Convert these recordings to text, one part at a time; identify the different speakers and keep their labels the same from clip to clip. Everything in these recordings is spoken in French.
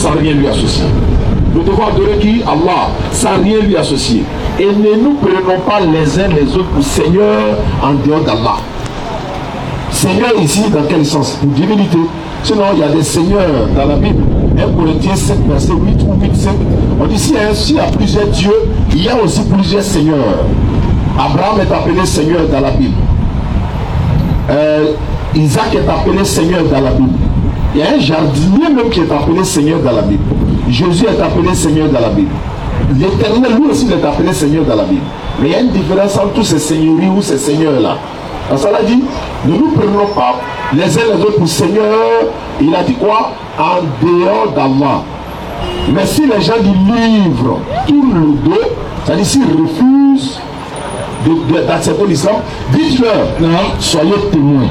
Speaker 1: sans rien lui associer. Nous devons adorer qui? Allah, sans rien lui associer. Et ne nous prenons pas les uns les autres pour Seigneur en dehors d'Allah. Seigneur ici, dans quel sens? Pour divinité. Sinon, il y a des seigneurs dans la Bible. 1 Corinthiens 7, verset 8 ou 8, 5. On dit s'il y a plusieurs dieux, il y a aussi plusieurs seigneurs. Abraham est appelé Seigneur dans la Bible. Isaac est appelé Seigneur dans la Bible. Il y a un jardinier même qui est appelé Seigneur dans la Bible. Jésus est appelé Seigneur dans la Bible. L'Éternel, lui aussi, il est appelé Seigneur dans la Bible. Mais il y a une différence entre tous ces seigneuries ou ces seigneurs-là. Parce que ça dit, ne nous prenons pas les uns les autres pour Seigneur. Il a dit quoi? En dehors d'Allah. Mais si les gens du livre tournent le dos, c'est-à-dire s'ils refusent d'accepter l'islam, dites-leur, soyez témoins.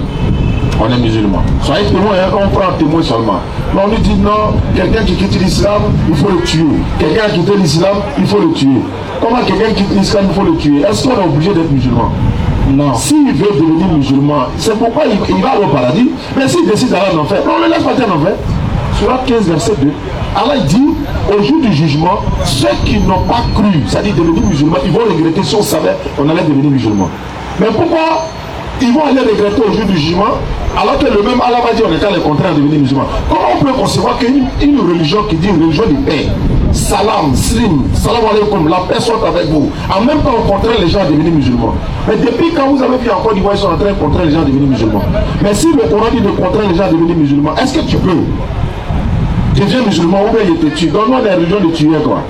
Speaker 1: On est musulmans. Soyez témoins, hein, on prend un témoin seulement. Mais on nous dit non, quelqu'un qui quitte l'islam, il faut le tuer. Quelqu'un qui quitte l'islam, il faut le tuer. Comment quelqu'un quitte l'islam, il faut le tuer? Est-ce qu'on est obligé d'être musulman? Non. S'il veut devenir musulman, c'est pourquoi il va aller au paradis. Mais s'il décide d'aller en enfer, on ne le laisse pas aller en enfer. Surat 15, verset 2. Allah dit, au jour du jugement, ceux qui n'ont pas cru, c'est-à-dire devenir musulmans, ils vont regretter si on savait qu'on allait devenir musulman. Mais pourquoi ils vont aller regretter au jour du jugement, alors que le même Allah va dire on est à les contraire de devenir musulman? Comment on peut concevoir qu'une religion qui dit une religion de paix, salam, slim, salam alaikum, la paix soit avec vous, en même temps on contraint les gens à devenir musulmans? Mais depuis quand vous avez vu en Côte d'Ivoire, ils sont en train de contraindre les gens à devenir musulmans? Mais si le Coran dit de contraindre les gens à devenir musulmans, est-ce que tu peux devenir musulman ou bien il te tue? Donne-moi des religions de tuer quoi.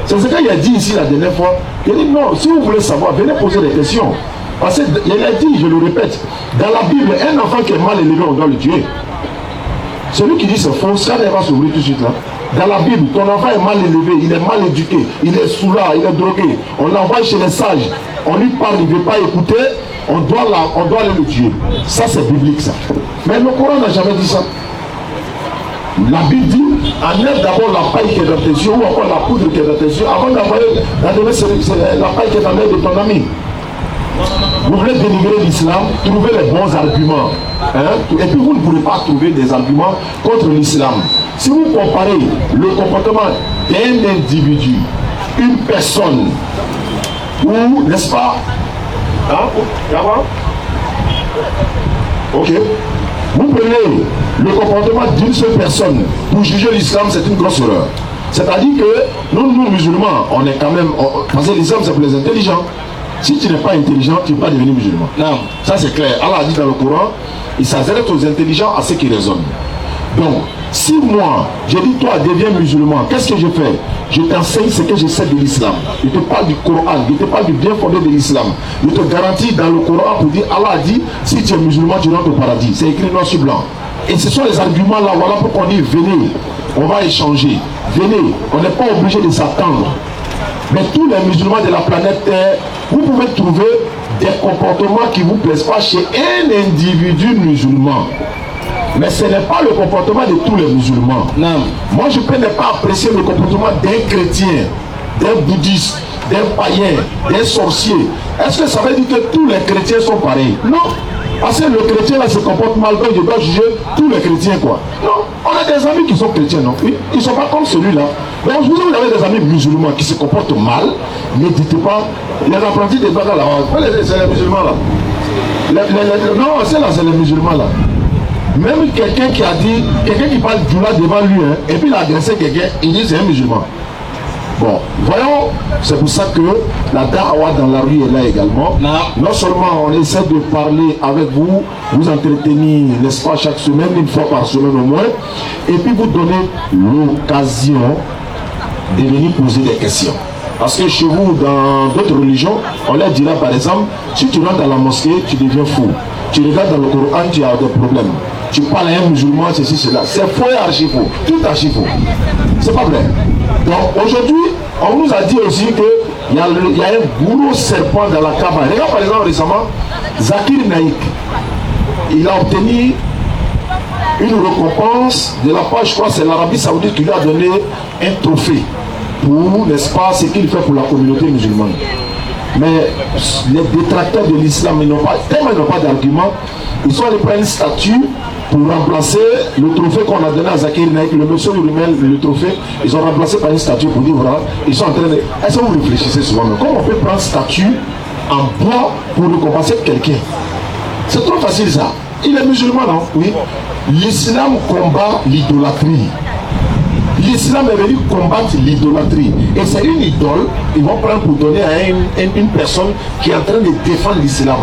Speaker 1: C'est ce qu'il a dit ici la dernière fois. Il a dit non, si vous voulez savoir, venez poser des questions. Parce qu'il a dit, je le répète, dans la Bible, un enfant qui est mal élevé, on doit le tuer. Celui qui dit c'est faux, ça va s'ouvrir tout de suite là. Dans la Bible, ton enfant est mal élevé, il est mal éduqué, il est sourd, il est drogué. On l'envoie chez les sages, on lui parle, il ne veut pas écouter, on doit aller le tuer. Ça c'est biblique ça. Mais le Coran n'a jamais dit ça. La Bible dit, enlève d'abord la paille qui est dans tes yeux, ou encore la poudre qui est dans tes yeux, avant d'envoyer la paille qui est dans l'œil de ton ami. Vous voulez dénigrer l'islam, trouvez les bons arguments. Hein? Et puis vous ne pourrez pas trouver des arguments contre l'islam. Si vous comparez le comportement d'un individu, une personne, ou, n'est-ce pas? Hein? Ok. Vous prenez le comportement d'une seule personne pour juger l'islam, c'est une grosse erreur. C'est-à-dire que nous musulmans, on est quand même... parce que l'islam, c'est pour les intelligents. Si tu n'es pas intelligent, tu ne peux pas devenir musulman. Non. Ça c'est clair. Allah a dit dans le Coran, il s'adresse aux intelligents, à ceux qui raisonnent. Donc, si moi, j'ai dit toi, deviens musulman, qu'est-ce que je fais? Je t'enseigne ce que je sais de l'islam. Je te parle du Coran, je te parle du bien fondé de l'islam. Je te garantis dans le Coran pour dire, Allah a dit, si tu es musulman, tu rentres au paradis. C'est écrit noir sur blanc. Et ce sont les arguments là, voilà pourquoi on dit, venez, on va échanger. Venez, on n'est pas obligé de s'attendre. Mais tous les musulmans de la planète Terre, vous pouvez trouver des comportements qui ne vous plaisent pas chez un individu musulman. Mais ce n'est pas le comportement de tous les musulmans. Non. Moi, je peux ne pas apprécier le comportement d'un chrétien, d'un bouddhiste, d'un païen, d'un sorcier. Est-ce que ça veut dire que tous les chrétiens sont pareils? Non. Parce que le chrétien là se comporte mal, donc je dois juger tous les chrétiens quoi. Non, on a des amis qui sont chrétiens, non? Oui, ils ne sont pas comme celui-là. Donc vous avez des amis musulmans qui se comportent mal, ne dites pas, les apprentis des bagarres là, c'est les musulmans là. Non, c'est là, c'est les musulmans là. Même quelqu'un qui a dit, quelqu'un qui parle du là devant lui, hein, et puis il a agressé quelqu'un, il dit c'est un musulman. Bon, voyons, c'est pour ça que la da'wa dans la rue est là également. Non seulement on essaie de parler avec vous, vous entretenir, n'est-ce pas, chaque semaine, une fois par semaine au moins, et puis vous donner l'occasion de venir poser des questions. Parce que chez vous, dans d'autres religions, on leur dira par exemple, si tu rentres dans la mosquée, tu deviens fou. Tu regardes dans le Coran, tu as des problèmes. Tu parles à un musulman, ceci, cela. C'est faux et archi faux. Tout archi faux. C'est pas vrai. Donc aujourd'hui, on nous a dit aussi qu'il y a un gros serpent dans la Kaaba. Regarde par exemple récemment, Zakir Naïk. Il a obtenu une récompense de la part, je crois, c'est l'Arabie Saoudite qui lui a donné un trophée pour, n'est-ce pas, ce qu'il fait pour la communauté musulmane. Mais les détracteurs de l'islam, tellement ils n'ont pas d'argument, ils sont allés prendre une statue pour remplacer le trophée qu'on a donné à Zakir Naïk, le monsieur lui remet le trophée, ils ont remplacé par une statue pour dire voilà, ils sont en train de... Est-ce que vous réfléchissez souvent, mais comment on peut prendre statue en bois pour récompenser quelqu'un? C'est trop facile ça. Il est musulman, non? Oui. L'islam combat l'idolâtrie. L'islam est venu combattre l'idolâtrie. Et c'est une idole, ils vont prendre pour donner à une personne qui est en train de défendre l'islam.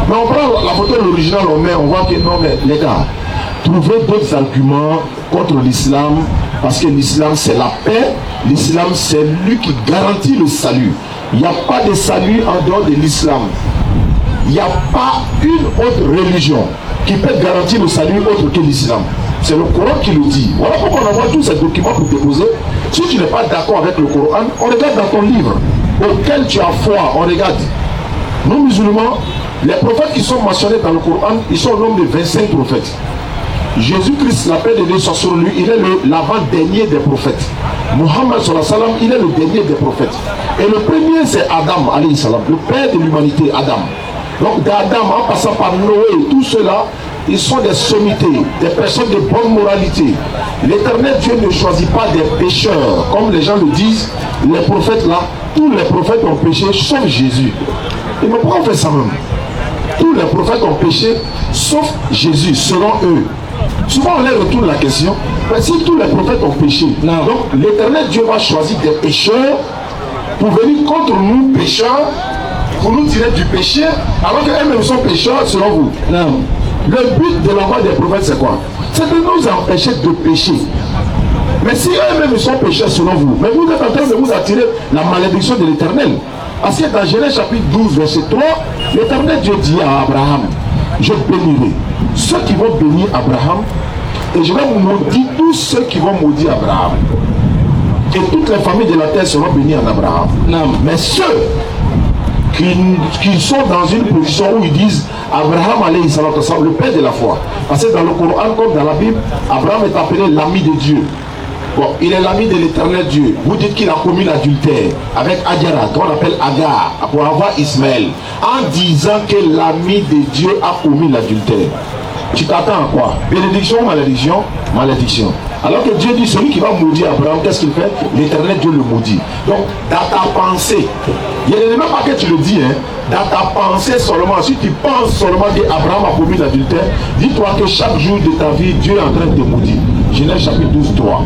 Speaker 1: Mais on prend la photo de l'original, on voit que non, mais les gars, trouvez d'autres arguments contre l'islam, parce que l'islam c'est la paix, l'islam c'est lui qui garantit le salut. Il n'y a pas de salut en dehors de l'islam. Il n'y a pas une autre religion qui peut garantir le salut autre que l'islam. C'est le Coran qui le dit. Voilà pourquoi on envoie tous ces documents pour déposer. Si tu n'es pas d'accord avec le Coran, on regarde dans ton livre auquel tu as foi, on regarde. Nous musulmans, les prophètes qui sont mentionnés dans le Coran, ils sont au nombre de 25 prophètes. Jésus-Christ, la paix de Dieu soit sur lui, il est l'avant-dernier des prophètes. Mohammed sallallahu alayhi wa sallam, il est le dernier des prophètes. Et le premier c'est Adam alayhi salam, le père de l'humanité, Adam. Donc d'Adam en passant par Noé, tout cela, ils sont des sommités, des personnes de bonne moralité. L'Éternel Dieu ne choisit pas des pécheurs, comme les gens le disent. Les prophètes là, tous les prophètes ont péché, sauf Jésus. Et mais pourquoi on fait ça même? Tous les prophètes ont péché, sauf Jésus, selon eux. Souvent on leur retourne la question, mais si tous les prophètes ont péché, donc l'Éternel Dieu va choisir des pécheurs pour venir contre nous, pécheurs, pour nous tirer du péché, alors qu'eux-mêmes sont pécheurs selon vous. Non. Le but de l'envoi des prophètes, c'est quoi? C'est de nous empêcher de pécher. Mais si eux-mêmes sont pécheurs selon vous, mais vous êtes en train de vous attirer la malédiction de l'Éternel. Parce que dans Genèse chapitre 12, verset 3, l'Éternel Dieu dit à Abraham, je bénirai ceux qui vont bénir Abraham, et je vais maudire tous ceux qui vont maudire Abraham. Et toutes les familles de la terre seront bénies en Abraham. Non. Mais ceux qui sont dans une position où ils disent Abraham alayhi salam, le père de la foi. Parce que dans le Coran comme dans la Bible, Abraham est appelé l'ami de Dieu. Bon, il est l'ami de l'Éternel Dieu. Vous dites qu'il a commis l'adultère avec Adjara, qu'on appelle Agar, pour avoir Ismaël, en disant que l'ami de Dieu a commis l'adultère. Tu t'attends à quoi? Bénédiction ou malédiction? Malédiction. Alors que Dieu dit, celui qui va maudire Abraham, qu'est-ce qu'il fait? L'Éternel Dieu le maudit. Donc, dans ta pensée, il n'est même pas que tu le dis, hein, dans ta pensée seulement, si tu penses seulement qu'Abraham a commis l'adultère, dis-toi que chaque jour de ta vie, Dieu est en train de te maudire. Genèse chapitre 12, 3.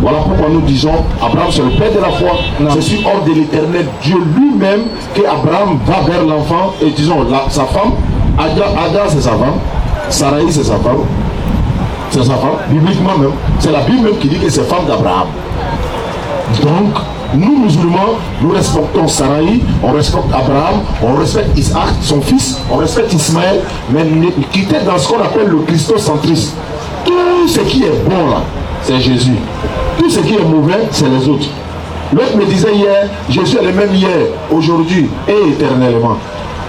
Speaker 1: Voilà pourquoi nous disons, Abraham c'est le père de la foi. C'est sur ordre de l'Éternel Dieu lui-même qu'Abraham va vers l'enfant et disons, sa femme, Agar c'est sa femme, Sarai c'est sa femme. C'est sa femme, bibliquement même. C'est la Bible même qui dit que c'est femme d'Abraham. Donc, nous musulmans, nous respectons Sarai, on respecte Abraham, on respecte Isaac, son fils, on respecte Ismaël, mais quitter dans ce qu'on appelle le christocentrisme. Tout ce qui est bon là, c'est Jésus. Tout ce qui est mauvais, c'est les autres. L'autre me disait hier, Jésus est le même hier, aujourd'hui et éternellement.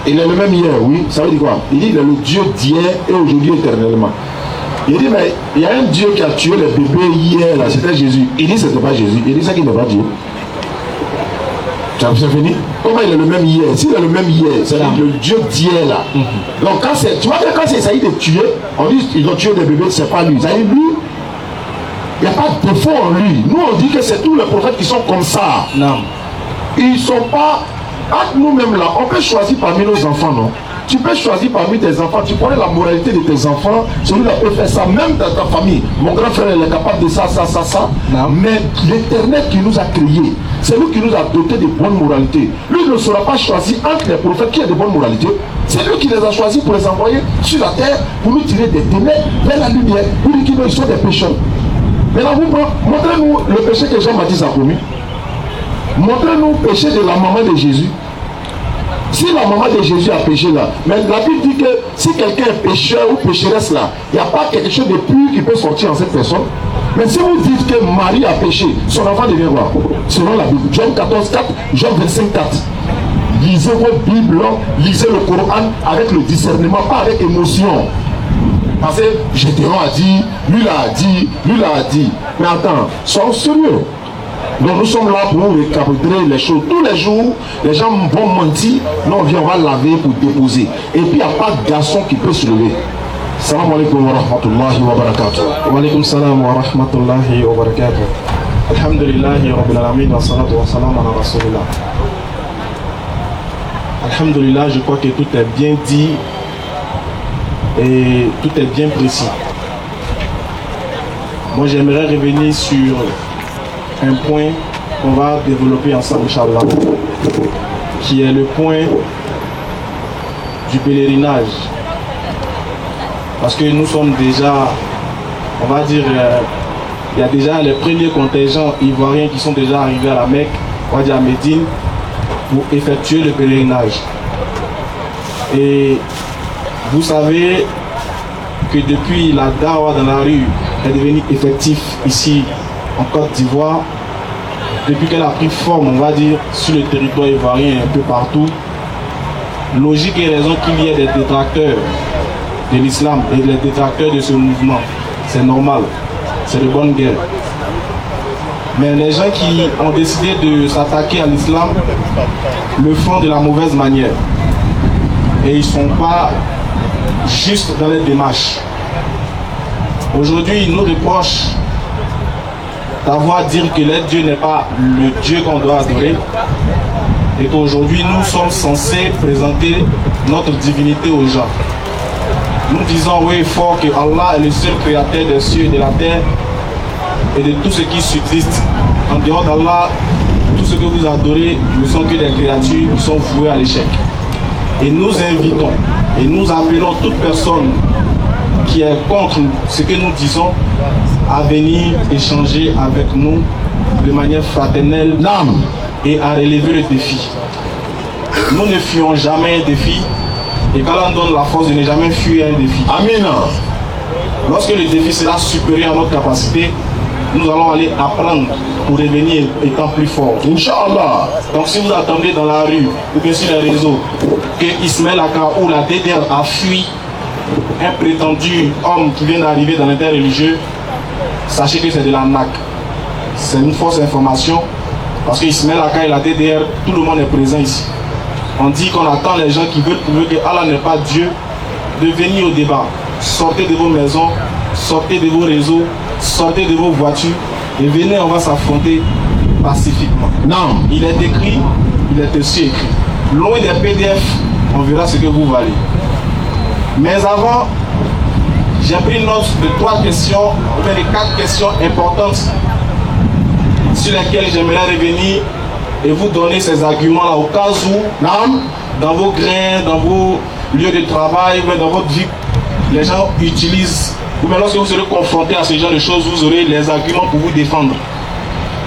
Speaker 1: Il est le même hier, oui. Ça veut dire quoi? Il dit il est le Dieu d'hier et aujourd'hui éternellement. Il dit mais il y a un Dieu qui a tué les bébés hier là, c'était Jésus. Il dit c'était pas Jésus. Il dit ça qu'il n'est pas Dieu. Tu as fini? Comment il est le même hier? S'il est le même hier, c'est le Dieu d'hier là. Donc quand c'est, tu vois que quand c'est essayé de tuer, on dit ils ont tué des bébés, c'est pas lui. Ça veut dire lui, il n'y a pas de défaut en lui. Nous on dit que c'est tous les prophètes qui sont comme ça. Non. Ils sont pas. Entre nous-mêmes là, on peut choisir parmi nos enfants, non? Tu peux choisir parmi tes enfants, tu connais la moralité de tes enfants, celui-là peut faire ça, même dans ta famille. Mon grand frère il est capable de ça. Non. Mais l'Éternel qui nous a créés, c'est lui qui nous a dotés de bonnes moralités. Lui ne sera pas choisi entre les prophètes qui ont de bonnes moralités. C'est lui qui les a choisis pour les envoyer sur la terre, pour nous tirer des ténèbres vers la lumière, pour dire qu'ils sont des pécheurs. Maintenant, montrez-nous le péché que Jean-Baptiste a commis. Montrez-nous le péché de la maman de Jésus. Si la maman de Jésus a péché là, mais la Bible dit que si quelqu'un est pécheur ou pécheresse là, il n'y a pas quelque chose de pur qui peut sortir en cette personne. Mais si vous dites que Marie a péché, son enfant devient quoi? Selon la Bible, Jean 14, 4, Jean 25, 4. Lisez vos Bibles, lisez le Coran avec le discernement, pas avec émotion. Parce que Gédéon a dit, lui l'a dit, lui l'a dit. Mais attends, sois sérieux. Donc nous sommes là pour récapituler les choses. Tous les jours, les gens vont mentir. Non, on va laver pour déposer. Et puis il n'y a pas de garçon qui peut se lever. Salam alaikum wa rahmatullahi wa barakatuh.
Speaker 2: Wa alaikum salam wa rahmatullahi wa barakatuh. Alhamdulillahi rabbil alamin wa salatu wa salam ala rasulillah. Alhamdulillah, je crois que tout est bien dit et tout est bien précis. Moi, j'aimerais revenir sur un point qu'on va développer ensemble, Inch'Allah, qui est le point du pèlerinage. Parce que nous sommes déjà, on va dire, il y a déjà les premiers contingents ivoiriens qui sont déjà arrivés à la Mecque, on va dire à Médine, pour effectuer le pèlerinage. Et vous savez que depuis la dawa dans la rue est devenue effective ici en Côte d'Ivoire, depuis qu'elle a pris forme, on va dire, sur le territoire ivoirien un peu partout, logique et raison qu'il y ait des détracteurs de l'islam et des détracteurs de ce mouvement. C'est normal, c'est de bonne guerre. Mais les gens qui ont décidé de s'attaquer à l'islam le font de la mauvaise manière. Et ils ne sont pas juste dans les démarches. Aujourd'hui, ils nous reprochent d'avoir dit que leur Dieu n'est pas le Dieu qu'on doit adorer. Et qu'aujourd'hui, nous sommes censés présenter notre divinité aux gens. Nous disons oui fort que Allah est le seul créateur des cieux et de la terre et de tout ce qui subsiste. En dehors d'Allah, tout ce que vous adorez ne sont que des créatures qui sont vouées à l'échec. Et nous invitons et nous appelons toute personne qui est contre ce que nous disons à venir échanger avec nous de manière fraternelle et à relever le défi. Nous ne fuyons jamais un défi et qu'Allah donne la force de ne jamais fuir un défi.
Speaker 1: Amen.
Speaker 2: Lorsque le défi sera supérieur à notre capacité, nous allons aller apprendre pour revenir étant plus fort.
Speaker 1: Inch'Allah.
Speaker 2: Donc si vous attendez dans la rue ou bien sur les réseaux que Ismaël Aka ou la DDR a fui un prétendu homme qui vient d'arriver dans l'interreligieux, sachez que c'est de la NAC. C'est une fausse information parce que Ismaël Aka et la DDR, tout le monde est présent ici. On dit qu'on attend les gens qui veulent prouver que Allah n'est pas Dieu de venir au débat. Sortez de vos maisons, sortez de vos réseaux, sortez de vos voitures et venez, on va s'affronter pacifiquement.
Speaker 1: Non.
Speaker 2: Il est écrit, il est aussi écrit. Loin des PDF, on verra ce que vous valez. Mais avant, j'ai pris note de 3 questions, ou bien de 4 questions importantes sur lesquelles j'aimerais revenir et vous donner ces arguments-là au cas où, dans vos grains, dans vos lieux de travail, ou dans votre vie, les gens utilisent, ou bien lorsque vous serez confronté à ce genre de choses, vous aurez les arguments pour vous défendre.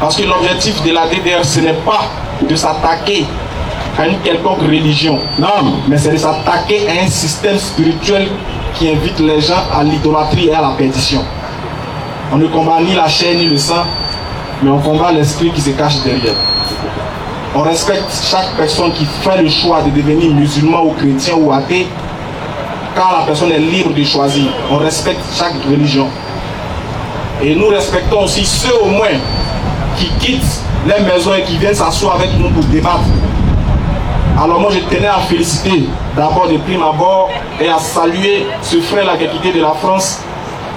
Speaker 2: Parce que l'objectif de la DDR, ce n'est pas de s'attaquer à une quelconque religion, mais c'est de s'attaquer à un système spirituel qui invite les gens à l'idolâtrie et à la perdition. On ne combat ni la chair ni le sang, mais on combat l'esprit qui se cache derrière. On respecte chaque personne qui fait le choix de devenir musulman ou chrétien ou athée, car la personne est libre de choisir. On respecte chaque religion. Et nous respectons aussi ceux au moins qui quittent les maisons et qui viennent s'asseoir avec nous pour débattre. Alors moi je tenais à féliciter d'abord de prime abord et à saluer ce frère-là qui a quitté de la France,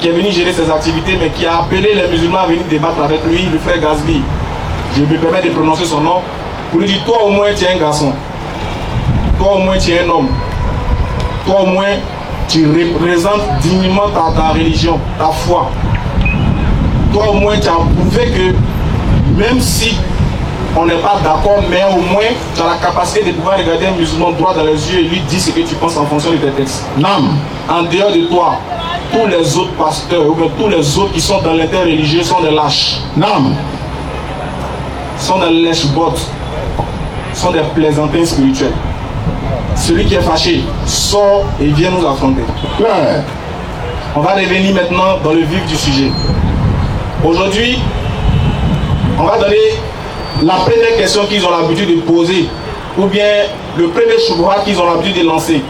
Speaker 2: qui est venu gérer ses activités, mais qui a appelé les musulmans à venir débattre avec lui, le frère Gazbi. Je me permets de prononcer son nom pour lui dire, toi au moins tu es un garçon, toi au moins tu es un homme, toi au moins tu représentes dignement ta religion, ta foi. Toi au moins tu as prouvé que même si on n'est pas d'accord, mais au moins tu as la capacité de pouvoir regarder un musulman droit dans les yeux et lui dire ce que tu penses en fonction de tes textes. En dehors de toi, tous les autres pasteurs ou bien tous les autres qui sont dans l'interreligieux sont des lâches. Sont des lèche-bottes, sont des plaisantins spirituels. Celui qui est fâché sort et vient nous affronter. On va revenir maintenant dans le vif du sujet. Aujourd'hui, on va donner la première question qu'ils ont l'habitude de poser, ou bien le premier choix qu'ils ont l'habitude de lancer.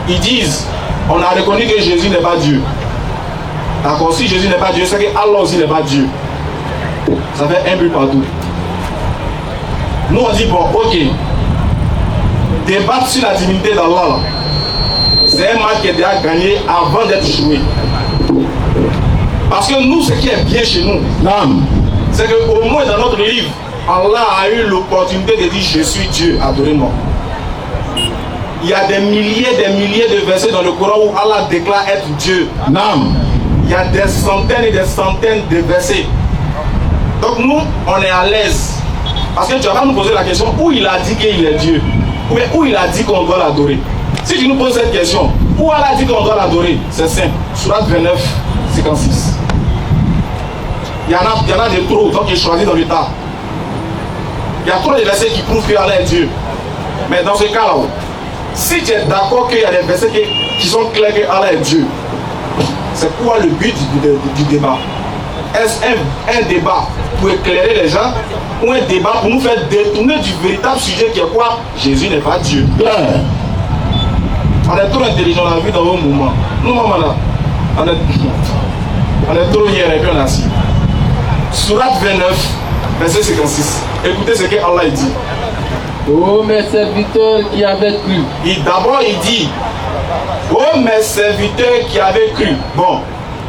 Speaker 2: Ils disent, on a reconnu que Jésus n'est pas Dieu. D'accord, si Jésus n'est pas Dieu, c'est que Allah aussi n'est pas Dieu. Ça fait un but partout. Nous on dit, bon, ok, débattre sur la divinité d'Allah, c'est un match qui est déjà gagné avant d'être joué. Parce que nous, ce qui est bien chez nous, c'est qu'au moins dans notre livre, Allah a eu l'opportunité de dire je suis Dieu, adorez-moi. Il y a des milliers de versets dans le Coran où Allah déclare être Dieu. Il y a des centaines et des centaines de versets. Donc nous, on est à l'aise. Parce que tu vas pas nous poser la question où il a dit qu'il est Dieu, ou bien où il a dit qu'on doit l'adorer. Si tu nous poses cette question, où Allah a dit qu'on doit l'adorer, c'est simple. Sourate 29, 56. Il y en a de trop, donc il choisit dans le tas. Il y a trop de versets qui prouvent qu'Allah est Dieu. Mais dans ce cas-là, si tu es d'accord qu'il y a des versets qui sont clairs qu'Allah est Dieu, c'est quoi le but du débat? Est-ce un débat pour éclairer les gens ou un débat pour nous faire détourner du véritable sujet qui est quoi? Jésus n'est pas Dieu. On est trop intelligent, on a vu dans vos mouvements. Nous, on est trop hier et puis on a assis. Sourate 29, verset 56. Écoutez ce que Allah dit.
Speaker 3: Oh mes serviteurs qui avaient cru.
Speaker 2: D'abord il dit, oh mes serviteurs qui avaient cru. Bon,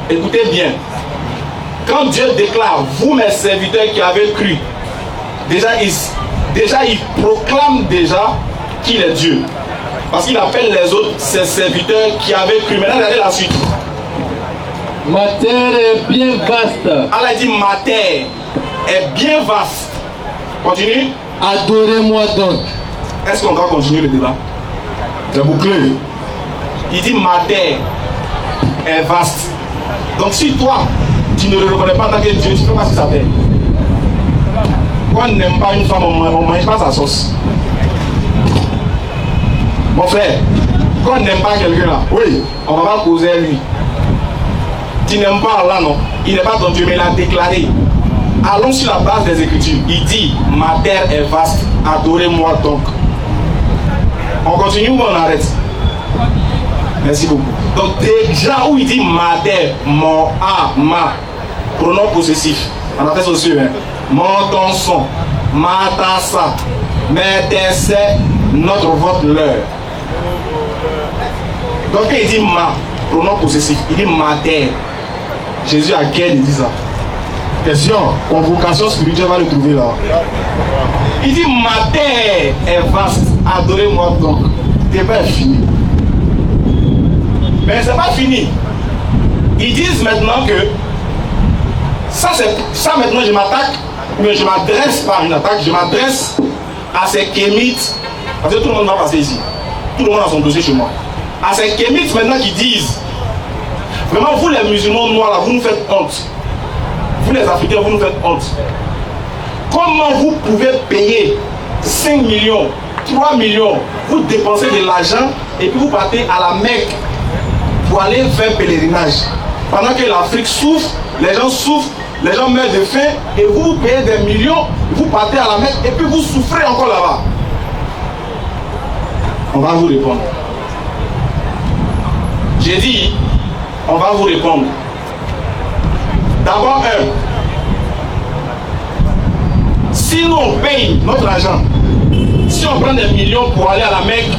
Speaker 2: écoutez bien. Quand Dieu déclare, vous mes serviteurs qui avez cru, déjà il proclame déjà qu'il est Dieu. Parce qu'il appelle les autres ses serviteurs qui avaient cru. Maintenant regardez la suite.
Speaker 3: Ma terre est bien vaste.
Speaker 2: Allah dit ma terre est bien vaste. Continue.
Speaker 3: Adorez-moi donc.
Speaker 2: Est-ce qu'on doit continuer le débat?
Speaker 1: C'est bouclé.
Speaker 2: Il dit ma terre est vaste. Donc si toi, tu ne le reconnais pas en tant que Dieu, tu ne peux pas sur sa terre. Quand on n'aime pas une femme, on ne mange pas sa sauce. Mon frère, quand on n'aime pas quelqu'un là, oui, on ne va pas causer à lui. Tu n'aimes pas Allah, non? Il n'est pas ton Dieu, mais il a déclaré. Allons sur la base des Écritures. Il dit, ma terre est vaste, adorez-moi donc. On continue ou on arrête? Merci beaucoup. Donc déjà où il dit ma terre, mon a, ma, pronom possessif. On a fait ceci, hein. Mon, ton, son, ma, ta, sa, mais, tes, c'est, notre, votre, leur. Donc il dit ma, pronom possessif. Il dit ma terre. Jésus à quel il dit ça?
Speaker 1: Question, convocation spirituelle va le trouver là.
Speaker 2: Il dit ma terre est vaste, adorez-moi donc. Le débat est fini. Mais c'est pas fini. Ils disent maintenant que ça maintenant je m'attaque, mais je m'adresse pas à une attaque, je m'adresse à ces kémites. Parce que tout le monde va passer ici. Tout le monde a son dossier chez moi. À ces kémites maintenant qui disent vraiment vous les musulmans noirs là, vous nous faites honte. Vous les Africains, vous nous faites honte. Comment vous pouvez payer 5 millions, 3 millions, vous dépensez de l'argent et puis vous partez à la Mecque pour aller faire pèlerinage. Pendant que l'Afrique souffre, les gens souffrent, les gens meurent de faim et vous payez des millions, vous partez à la Mecque et puis vous souffrez encore là-bas. On va vous répondre. J'ai dit, on va vous répondre. D'abord, si nous on paye notre argent, si on prend des millions pour aller à la Mecque,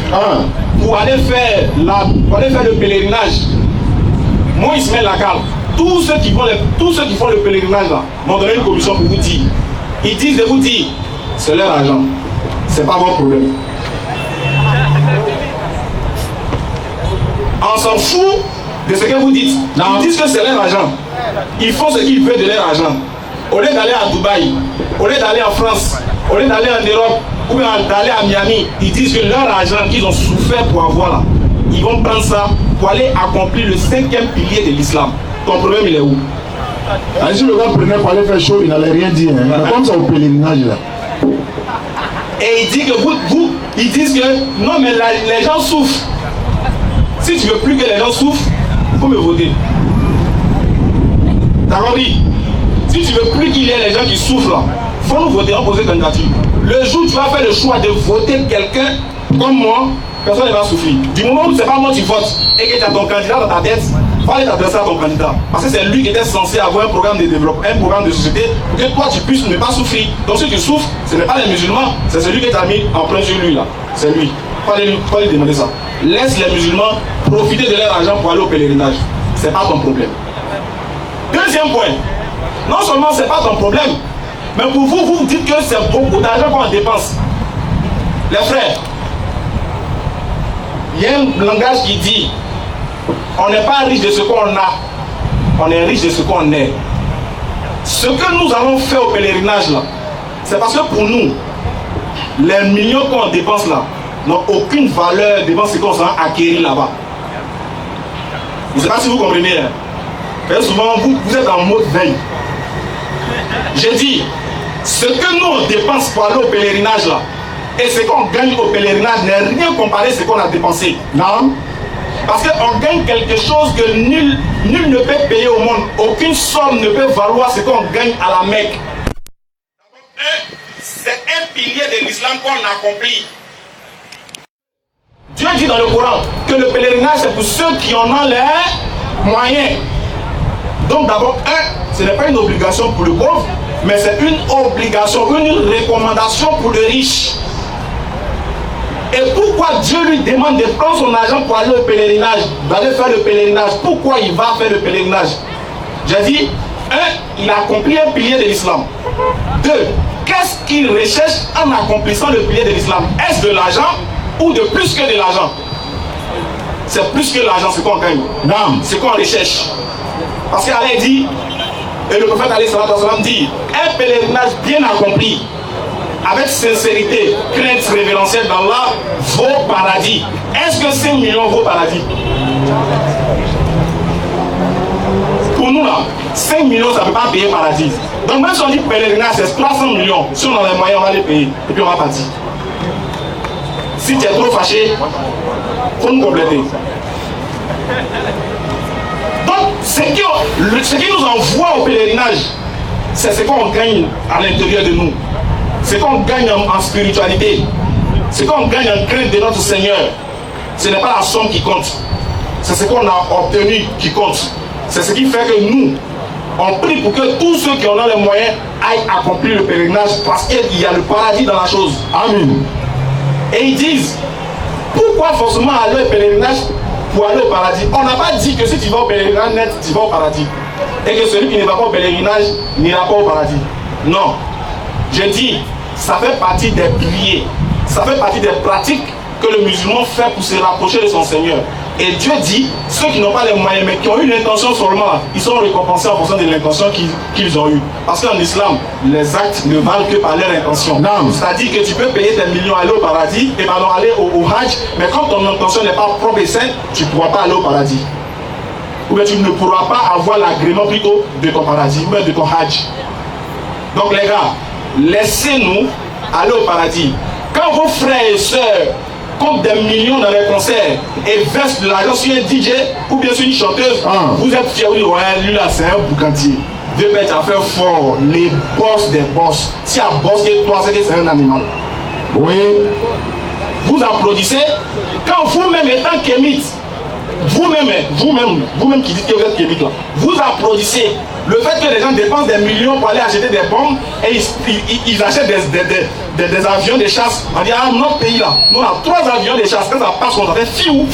Speaker 2: pour aller faire le pèlerinage, moi Ismaël Lacal, tous ceux qui font le pèlerinage là, m'ont donné une commission pour vous dire. Ils disent de vous dire, c'est leur argent, c'est pas votre problème. On s'en fout de ce que vous dites. Ils disent que c'est leur argent. Ils font ce qu'ils veulent de leur argent. Au lieu d'aller à Dubaï, au lieu d'aller en France, au lieu d'aller en Europe, ou bien d'aller à Miami, ils disent que leur argent qu'ils ont souffert pour avoir là, ils vont prendre ça pour aller accomplir le 5e pilier de l'islam. Ton problème il est où?
Speaker 1: Si le gars prenait pour aller faire chaud, il n'allait rien dire. Hein. Mais comme ça au pèlerinage là.
Speaker 2: Et il dit que ils disent que non mais les gens souffrent. Si tu veux plus que les gens souffrent, il faut me voter. T'as compris? Si tu veux plus qu'il y ait les gens qui souffrent là, il faut nous voter, on poser candidature. Le jour où tu vas faire le choix de voter quelqu'un comme moi, personne ne va souffrir. Du moment où c'est pas moi qui vote et que tu as ton candidat dans ta tête, il faut aller t'adresser à ton candidat. Parce que c'est lui qui était censé avoir un programme de développement, un programme de société pour que toi tu puisses ne pas souffrir. Donc si tu souffres, ce n'est pas les musulmans, c'est celui qui t'a mis en plein sur lui là. C'est lui. Il faut aller lui demander ça. laisse les musulmans profiter de leur argent pour aller au pèlerinage. C'est pas ton problème. Deuxième point, non seulement c'est pas ton problème, mais pour vous, vous dites que c'est beaucoup d'argent qu'on dépense. Les frères, il y a un langage qui dit on n'est pas riche de ce qu'on a, on est riche de ce qu'on est. Ce que nous allons faire au pèlerinage là, c'est parce que pour nous, les millions qu'on dépense là n'ont aucune valeur devant ce qu'on va acquérir là-bas. Je ne sais pas si vous comprenez. Hein. Parce que souvent, vous êtes en mode veille. J'ai dit, ce que nous on dépense pour aller au pèlerinage là, et ce qu'on gagne au pèlerinage n'est rien comparé à ce qu'on a dépensé. Non. Parce qu'on gagne quelque chose que nul ne peut payer au monde. Aucune somme ne peut valoir ce qu'on gagne à la Mecque. C'est un pilier de l'islam qu'on accomplit. Dieu dit dans le Coran que le pèlerinage c'est pour ceux qui en ont les moyens. Donc d'abord, ce n'est pas une obligation pour le pauvre, mais c'est une obligation, une recommandation pour le riche. Et pourquoi Dieu lui demande de prendre son argent pour aller au pèlerinage, d'aller faire le pèlerinage? Pourquoi il va faire le pèlerinage? J'ai dit, il a accompli un pilier de l'islam. 2, qu'est-ce qu'il recherche en accomplissant le pilier de l'islam? Est-ce de l'argent ou de plus que de l'argent? C'est plus que l'argent, ce qu'on gagne. Non, ce qu'on recherche. Parce qu'Allah dit, et le prophète alayhi salatu wa sallam dit, un pèlerinage bien accompli, avec sincérité, crainte révérentielle d'Allah, vaut paradis. Est-ce que 5 millions vaut paradis? Pour nous là, 5 millions ça ne peut pas payer paradis. Donc même si on dit pèlerinage c'est 300 millions, si on a les moyens on va les payer et puis on va partir. Si tu es trop fâché, il faut nous compléter. Donc ce qui nous envoie au pèlerinage, c'est ce qu'on gagne à l'intérieur de nous. Ce qu'on gagne en spiritualité, ce qu'on gagne en crainte de notre Seigneur, ce n'est pas la somme qui compte, c'est ce qu'on a obtenu qui compte. C'est ce qui fait que nous, on prie pour que tous ceux qui en ont les moyens aillent accomplir le pèlerinage parce qu'il y a le paradis dans la chose. Amen. Et ils disent, pourquoi forcément aller au pèlerinage pour aller au paradis? On n'a pas dit que si tu vas au pèlerinage net, tu vas au paradis. Et que celui qui ne va pas au pèlerinage n'ira pas au paradis. Non. Je dis, ça fait partie des piliers, ça fait partie des pratiques que le musulman fait pour se rapprocher de son Seigneur. Et Dieu dit, ceux qui n'ont pas les moyens, mais qui ont eu l'intention seulement, ils sont récompensés en fonction de l'intention qu'ils ont eue. Parce qu'en islam, les actes ne valent que par leur intention. C'est-à-dire que tu peux payer tes millions, aller au paradis, et pardon, aller au Hajj, mais quand ton intention n'est pas propre et sainte, tu ne pourras pas aller au paradis. Ou bien tu ne pourras pas avoir l'agrément plutôt de ton paradis, ou bien de ton Hajj. Donc les gars, laissez-nous aller au paradis. Quand vos frères et sœurs comptent des millions dans les concerts et versent de l'argent sur un DJ ou bien sur une chanteuse, vous êtes fiers, oui, ouais, lui là c'est un boucantier. Dieu peut être fait fort, les boss des boss. Si un boss est toi, c'est que c'est un animal. Oui. Vous applaudissez quand vous-même étant kémite, vous-même qui dites que vous êtes kémite là, vous applaudissez le fait que les gens dépensent des millions pour aller acheter des bombes et ils achètent des avions de chasse. On dit, ah, notre pays là, nous on a 3 avions de chasse, quand ça passe, on a fait fiou.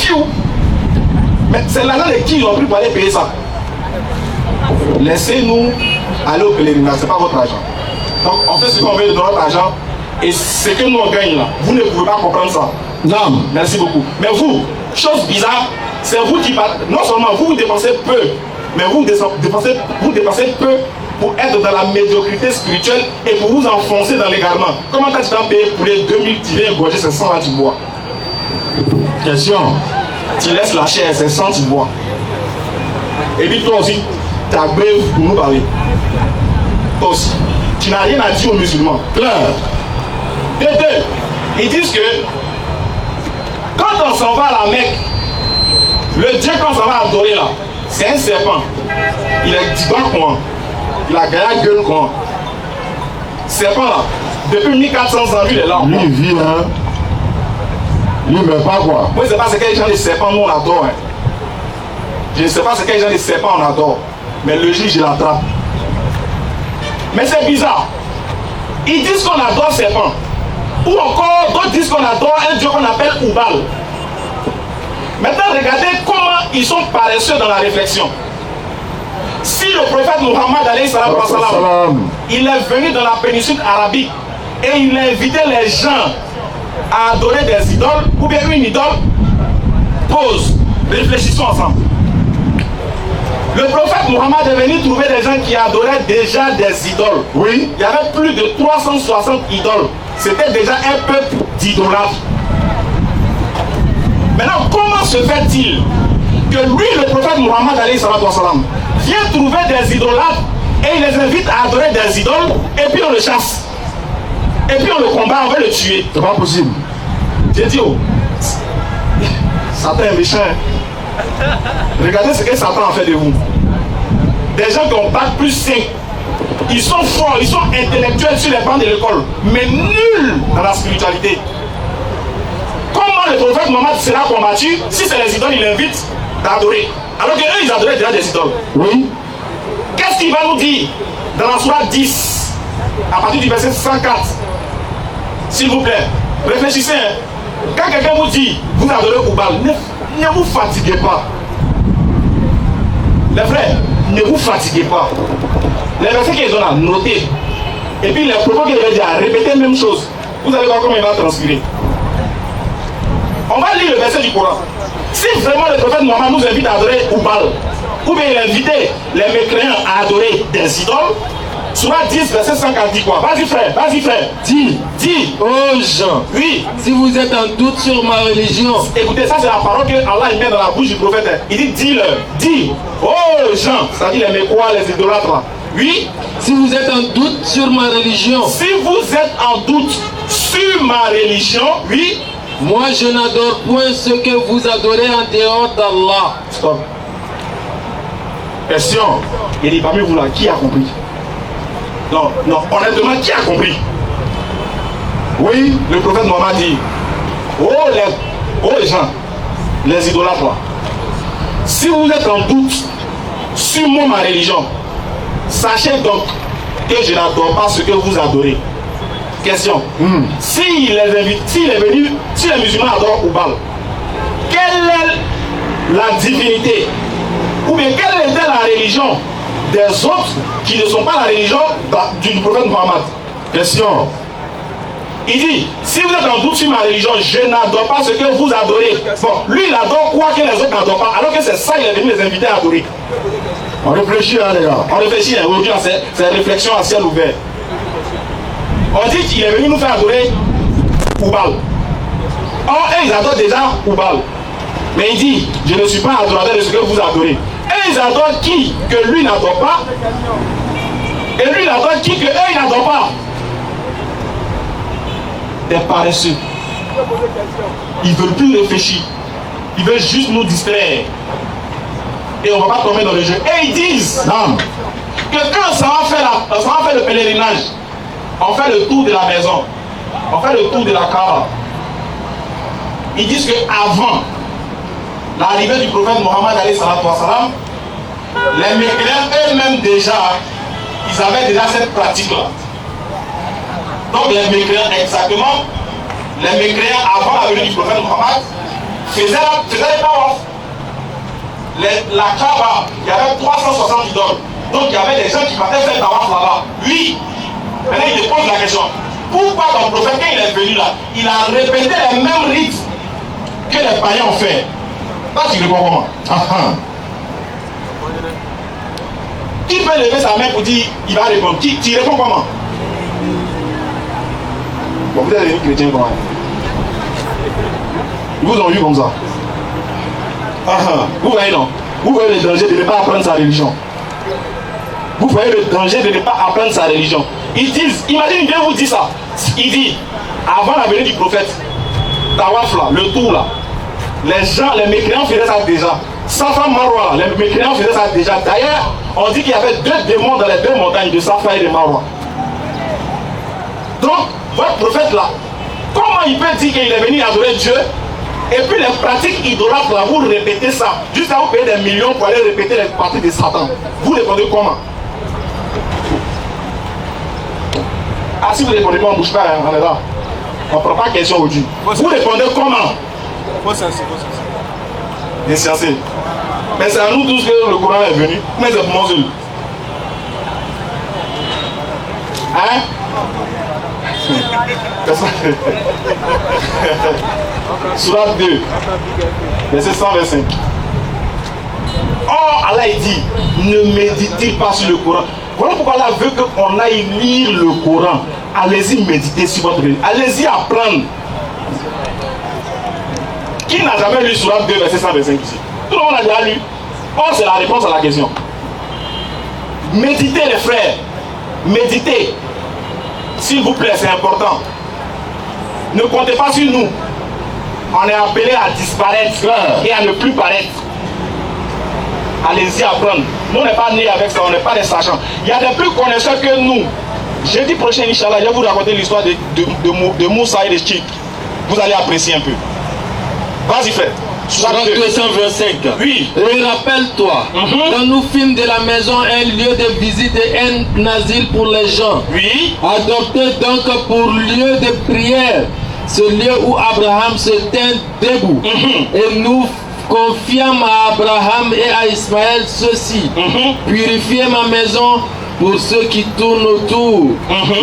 Speaker 2: Mais c'est l'argent de qui ils ont pris pour aller payer ça? Laissez-nous aller au pèlerinage, c'est pas votre argent. Donc on fait ce qu'on veut de notre argent et ce que nous on gagne là, vous ne pouvez pas comprendre ça. Non. Merci beaucoup. Mais vous, chose bizarre, c'est vous qui parlez, non seulement vous dépensez peu, mais vous dépensez peu pour être dans la médiocrité spirituelle et pour vous enfoncer dans l'égarement. Comment tu vas payer pour les 2000, tu viens égorger, c'est 100 là tu bois. Question. Tu laisses la chair, c'est 100 tu bois. Et puis toi aussi, tu as brève pour nous parler. Toi aussi. Tu n'as rien à dire aux musulmans. Claire. De deux, ils disent que quand on s'en va à la Mecque, le Dieu qu'on s'en va adorer là, c'est un serpent. Il est 10 ans quoi. Il a gagné la gueule quoi. Serpent là, depuis 1400 ans, lui il est là. Lui il vit hein. Lui il meurt pas quoi. Moi je sais pas c'est quel genre de serpent nous on adore. Hein. Je ne sais pas c'est quel genre de serpent on adore. Mais le juge il l'attrape. Mais c'est bizarre. Ils disent qu'on adore serpent. Ou encore d'autres disent qu'on adore un dieu qu'on appelle Oubal. Maintenant, regardez comment ils sont paresseux dans la réflexion. Si le prophète Mohammed alayhi salam, il est venu dans la péninsule arabique et il a invité les gens à adorer des idoles ou bien une idole, pause, réfléchissons ensemble. Le prophète Mohammed est venu trouver des gens qui adoraient déjà des idoles.
Speaker 1: Oui.
Speaker 2: Il y avait plus de 360 idoles. C'était déjà un peuple d'idolâtres. Maintenant, comment se fait-il que lui, le prophète Mohammed alayhi salam, vient trouver des idolâtres et il les invite à adorer des idoles et puis on le chasse? Et puis on le combat, on veut le tuer.
Speaker 1: C'est pas possible.
Speaker 2: J'ai dit, oh, Satan est méchant. Regardez ce que Satan a fait de vous. Des gens qui ont bac plus 5. Ils sont forts, ils sont intellectuels sur les bancs de l'école, mais nuls dans la spiritualité. Comment le prophète Mohammed sera combattu si c'est les idoles il invite d'adorer? Alors qu'eux ils adoraient déjà des idoles.
Speaker 1: Oui.
Speaker 2: Qu'est-ce qu'il va nous dire dans la sourate 10, à partir du verset 104? S'il vous plaît, réfléchissez. Hein. Quand quelqu'un vous dit, vous adorez Oubal, ne vous fatiguez pas. Les frères, ne vous fatiguez pas. Les versets qu'ils ont à noter, et puis les propos qu'il va dire à répéter la même chose, vous allez voir comment il va transpirer. On va lire le verset du Coran. Si vraiment le prophète Mohammed nous invite à adorer Oubal, ou bien il invitait les mécréants à adorer des idoles, Sourate 10, verset 50 dit quoi? Vas-y frère, vas-y frère.
Speaker 3: Dis,
Speaker 2: oh Jean, oui.
Speaker 3: Si vous êtes en doute sur ma religion.
Speaker 2: Écoutez, ça c'est la parole que Allah met dans la bouche du prophète. Il dit, dis-leur, dis, oh Jean, ça dit les mécois, les idolâtres là. Oui.
Speaker 3: Si vous êtes en doute sur ma religion.
Speaker 2: Si vous êtes en doute sur ma religion, oui.
Speaker 3: Moi je n'adore point ce que vous adorez en dehors d'Allah.
Speaker 2: Stop. Question. Il dit parmi vous là, qui a compris? Non, non, honnêtement, qui a compris? Oui, le prophète Mohammed dit, oh les gens, les idolâtres là, si vous êtes en doute sur moi, ma religion, sachez donc que je n'adore pas ce que vous adorez. Question. Si les musulmans adorent Oubal, quelle est la divinité? Ou bien quelle était la religion des autres qui ne sont pas la religion du prophète Mohammed? Question. Il dit, si vous êtes en doute sur ma religion, je n'adore pas ce que vous adorez. Bon, lui il adore quoi que les autres n'adorent pas, alors que c'est ça il est venu les inviter à adorer.
Speaker 1: On réfléchit hein les gars.
Speaker 2: On réfléchit hein, aujourd'hui à ces réflexions à ciel ouvert. On dit qu'il est venu nous faire adorer Oubal. Or, ils adorent déjà Oubal. Mais il dit, je ne suis pas adorateur de ce que vous adorez. Et ils adorent qui que lui n'adore pas. Et lui il adore qui que eux ils n'adorent pas. Des paresseux. Ils ne veulent plus réfléchir. Ils veulent juste nous distraire. Et on ne va pas tomber dans le jeu. Et ils disent non, que quand ça va faire le pèlerinage, on fait le tour de la maison, on fait le tour de la Kaaba. Ils disent qu'avant l'arrivée du prophète Mohammed alayhi salam, les mécréants eux-mêmes déjà, ils avaient déjà cette pratique-là. Donc les mécréants, exactement, les mécréants avant la venue du prophète Mohammed faisaient les tawaf. La Kaaba, il y avait 360 idoles. Donc il y avait des gens qui partaient faire tawaf là-bas. Oui. Maintenant il te pose la question. Pourquoi ton prophète, quand il est venu là, il a répété les mêmes rites que les païens ont fait? Là tu réponds comment? Qui peut lever sa main pour dire il va répondre? Tu réponds comment? Bon, vous êtes des chrétiens comment? Ils vous ont vu comme ça. Vous voyez non? Vous voyez le danger de ne pas apprendre sa religion. Vous voyez le danger de ne pas apprendre sa religion. Ils disent, imagine bien vous dit ça. Il dit, avant la venue du prophète, Tawaf là, le tour là, les gens, les mécréants faisaient ça déjà. Safa Marwa, les mécréants faisaient ça déjà. D'ailleurs, on dit qu'il y avait 2 démons dans les 2 montagnes de Safa et de Marwa. Donc, votre prophète là, comment il peut dire qu'il est venu adorer Dieu? Et puis les pratiques idolâtres là, vous répétez ça. Juste à vous payer des millions pour aller répéter les pratiques de Satan. Vous répondez comment? Ah, si vous répondez pas, on ne bouge pas, hein, on est là. On ne prend pas question aujourd'hui. Vous répondez comment? insensé. Mais c'est à nous tous que le Coran est venu. Mais c'est pour moi seul. Hein? Sourate 2, verset 125. Or, Allah dit, ne méditez pas sur le Coran. Voilà pourquoi Allah veut qu'on aille lire le Coran. Allez-y méditer sur votre vie. Allez-y apprendre. Qui n'a jamais lu Sourate 2, verset 125 ici? Tout le monde a déjà lu. Or, c'est la réponse à la question. Méditez les frères. Méditez. S'il vous plaît, c'est important. Ne comptez pas sur nous. On est appelé à disparaître et à ne plus paraître. Allez-y apprendre. Nous, on n'est pas nés avec ça, on n'est pas des sachants. Il y a des plus connaisseurs que nous. Jeudi prochain, Inch'Allah, je vais vous raconter l'histoire de Moussa et de Chik. Vous allez apprécier un peu. Vas-y, frère.
Speaker 3: Sourate 225.
Speaker 2: Oui.
Speaker 3: Et rappelle-toi, quand nous fîmes de la maison un lieu de visite et un asile pour les gens,
Speaker 2: Oui.
Speaker 3: adoptez donc pour lieu de prière ce lieu où Abraham se tint debout. Et nous confiâmes à Abraham et à Ismaël ceci. Purifiez ma maison pour ceux qui tournent autour.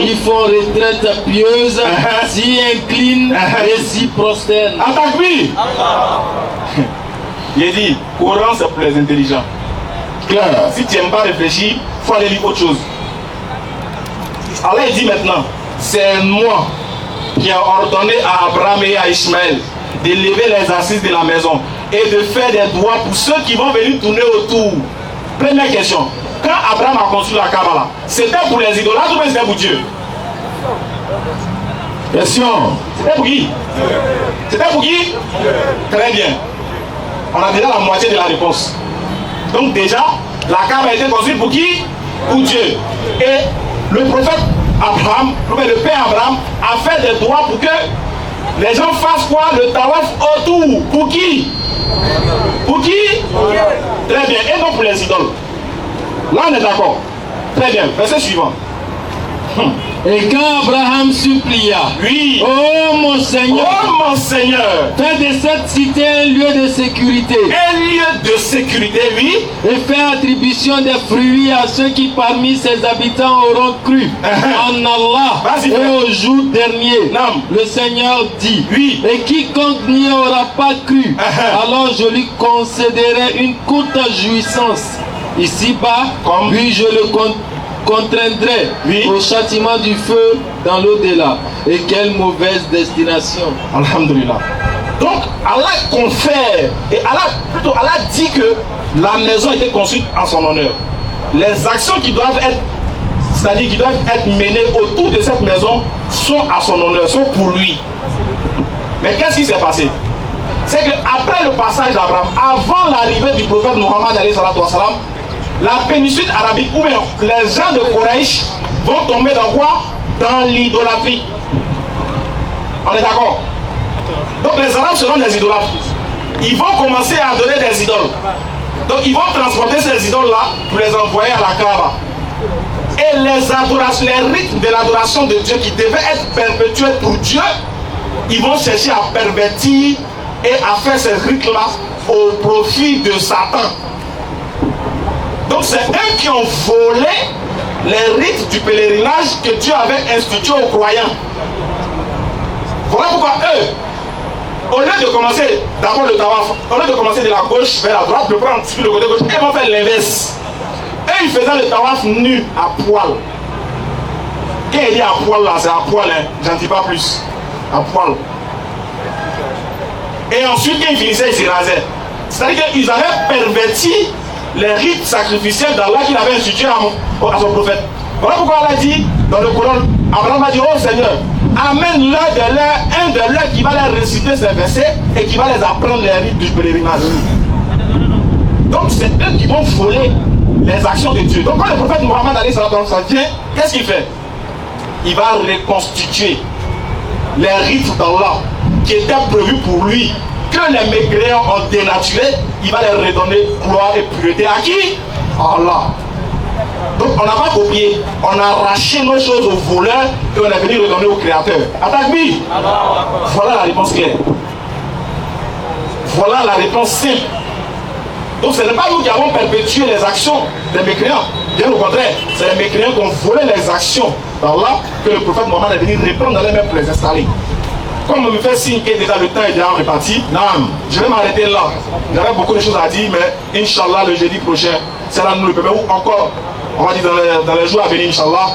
Speaker 3: Ils font retraite pieuse, s'y inclinent et s'y prosternent.
Speaker 2: Attaque-lui. Il dit, Coran c'est pour les intelligents.
Speaker 1: Claire.
Speaker 2: Si tu n'aimes pas réfléchir, il faut aller lire autre chose. Allah dit maintenant, c'est moi qui ai ordonné à Abraham et à Ismaël de lever les assises de la maison et de faire des doigts pour ceux qui vont venir tourner autour. Première question. Quand Abraham a construit la Kaaba, c'était pour les idolâtres ou c'était pour Dieu?
Speaker 1: Question.
Speaker 2: C'était pour qui? C'était pour qui? Très bien. On a déjà la moitié de la réponse. Donc déjà, la Kaaba a été construite pour qui? Pour Dieu. Et le prophète Abraham, le père Abraham, a fait des doigts pour que les gens fassent quoi? Le tawaf autour. Pour qui? Pour qui? Très bien. Et non pour les idoles. Là on est d'accord. Très bien. Verset suivant.
Speaker 3: Et quand Abraham supplia,
Speaker 2: Oui.
Speaker 3: oh mon Seigneur,
Speaker 2: Oh mon Seigneur,
Speaker 3: fais de cette cité un lieu de sécurité
Speaker 2: un lieu de sécurité, oui.
Speaker 3: et fais attribution des fruits à ceux qui parmi ses habitants auront cru en Allah
Speaker 2: Vas-y,
Speaker 3: et
Speaker 2: frère.
Speaker 3: au jour dernier.
Speaker 2: Non.
Speaker 3: Le Seigneur dit,
Speaker 2: Oui.
Speaker 3: et quiconque n'y aura pas cru, alors je lui concéderai une courte jouissance ici-bas,
Speaker 2: Comme?
Speaker 3: puis je le contraindrai
Speaker 2: Oui.
Speaker 3: au châtiment du feu dans l'au-delà. Et quelle mauvaise destination.
Speaker 2: Alhamdulillah. Donc Allah confère et Allah dit que la maison était construite en son honneur. Les actions qui doivent être, c'est-à-dire qui doivent être menées autour de cette maison sont à son honneur, sont pour lui. Mais qu'est-ce qui s'est passé? C'est qu'après le passage d'Abraham, avant l'arrivée du prophète Mohammed alayhi salatu wassalam, la péninsule arabique ou bien les gens de Quraysh vont tomber dans quoi? Dans l'idolâtrie. On est d'accord? Donc les Arabes seront des idolâtres. Ils vont commencer à adorer des idoles. Donc ils vont transporter ces idoles-là pour les envoyer à la Kaaba. Et les rites de l'adoration de Dieu qui devaient être perpétuels pour Dieu, ils vont chercher à pervertir et à faire ces rites-là au profit de Satan. Donc c'est eux qui ont volé les rites du pèlerinage que Dieu avait institué aux croyants. Voilà pourquoi eux, au lieu de commencer d'abord le tawaf, au lieu de commencer de la gauche vers la droite, de prendre un petit peu le côté gauche, ils vont faire l'inverse. Eux, ils faisaient le tawaf nu, à poil. Quand il dit à poil là, c'est à poil, hein. J'en dis pas plus. À poil. Et ensuite, quand ils finissaient, ils se rasaient. C'est-à-dire qu'ils avaient perverti les rites sacrificiels d'Allah qu'il avait institué à son prophète. Voilà pourquoi Allah dit dans le Coran, Abraham a dit, oh Seigneur, amène un de leurs qui va leur réciter ces versets et qui va les apprendre les rites du pèlerinage. Donc c'est eux qui vont voler les actions de Dieu. Donc quand le prophète Mohammed alayhi salatu wassalam vient, qu'est-ce qu'il fait? Il va reconstituer les rites d'Allah qui étaient prévus pour lui, que les mécréants ont dénaturé, il va leur redonner gloire et pureté. À qui? Allah. Donc on n'a pas copié, on a arraché nos choses aux voleurs et on est venu redonner au Créateur. Attaque-lui. Voilà la réponse claire. Voilà la réponse simple. Donc ce n'est pas nous qui avons perpétué les actions des mécréants. Bien au contraire, c'est les mécréants qui ont volé les actions d'Allah que le prophète Mohammed est venu reprendre dans les mains pour les installer. Comme on me fait signe que déjà le temps est déjà réparti, je vais m'arrêter là. J'aurais beaucoup de choses à dire, mais Inch'Allah, le jeudi prochain, c'est là nous le permet, ou encore, on va dire dans les jours à venir, Inch'Allah,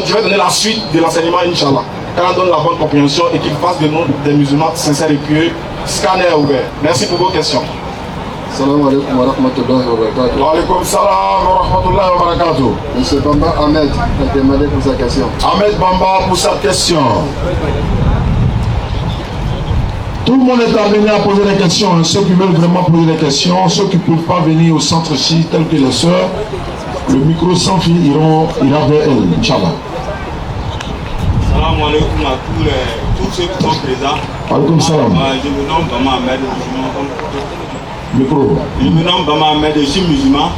Speaker 2: je vais donner la suite de l'enseignement, Inch'Allah. Quand on donne la bonne compréhension et qu'il fasse de nous des musulmans sincères et pieux, scanner ouvert. Merci pour vos questions.
Speaker 4: Salam alaikum wa rahmatullahi wa barakatuh.
Speaker 1: Wa alaikum salam wa rahmatullahi wa barakatuh.
Speaker 4: Monsieur Bamba Ahmed a demandé pour sa question.
Speaker 1: Ahmed Bamba pour sa question. Tout le monde est amené à poser des questions. Hein. Ceux qui veulent vraiment poser des questions, ceux qui ne peuvent pas venir au centre-ci, tels que les sœurs, le micro sans fil ira vers elles, Inch'Allah.
Speaker 5: Salam alaikum à tous ceux qui sont présents.
Speaker 1: Alaikum salam.
Speaker 5: Je me nomme Bamba Ahmed.
Speaker 1: Micro.
Speaker 5: Je me nomme Bamba Ahmed, je suis musulman,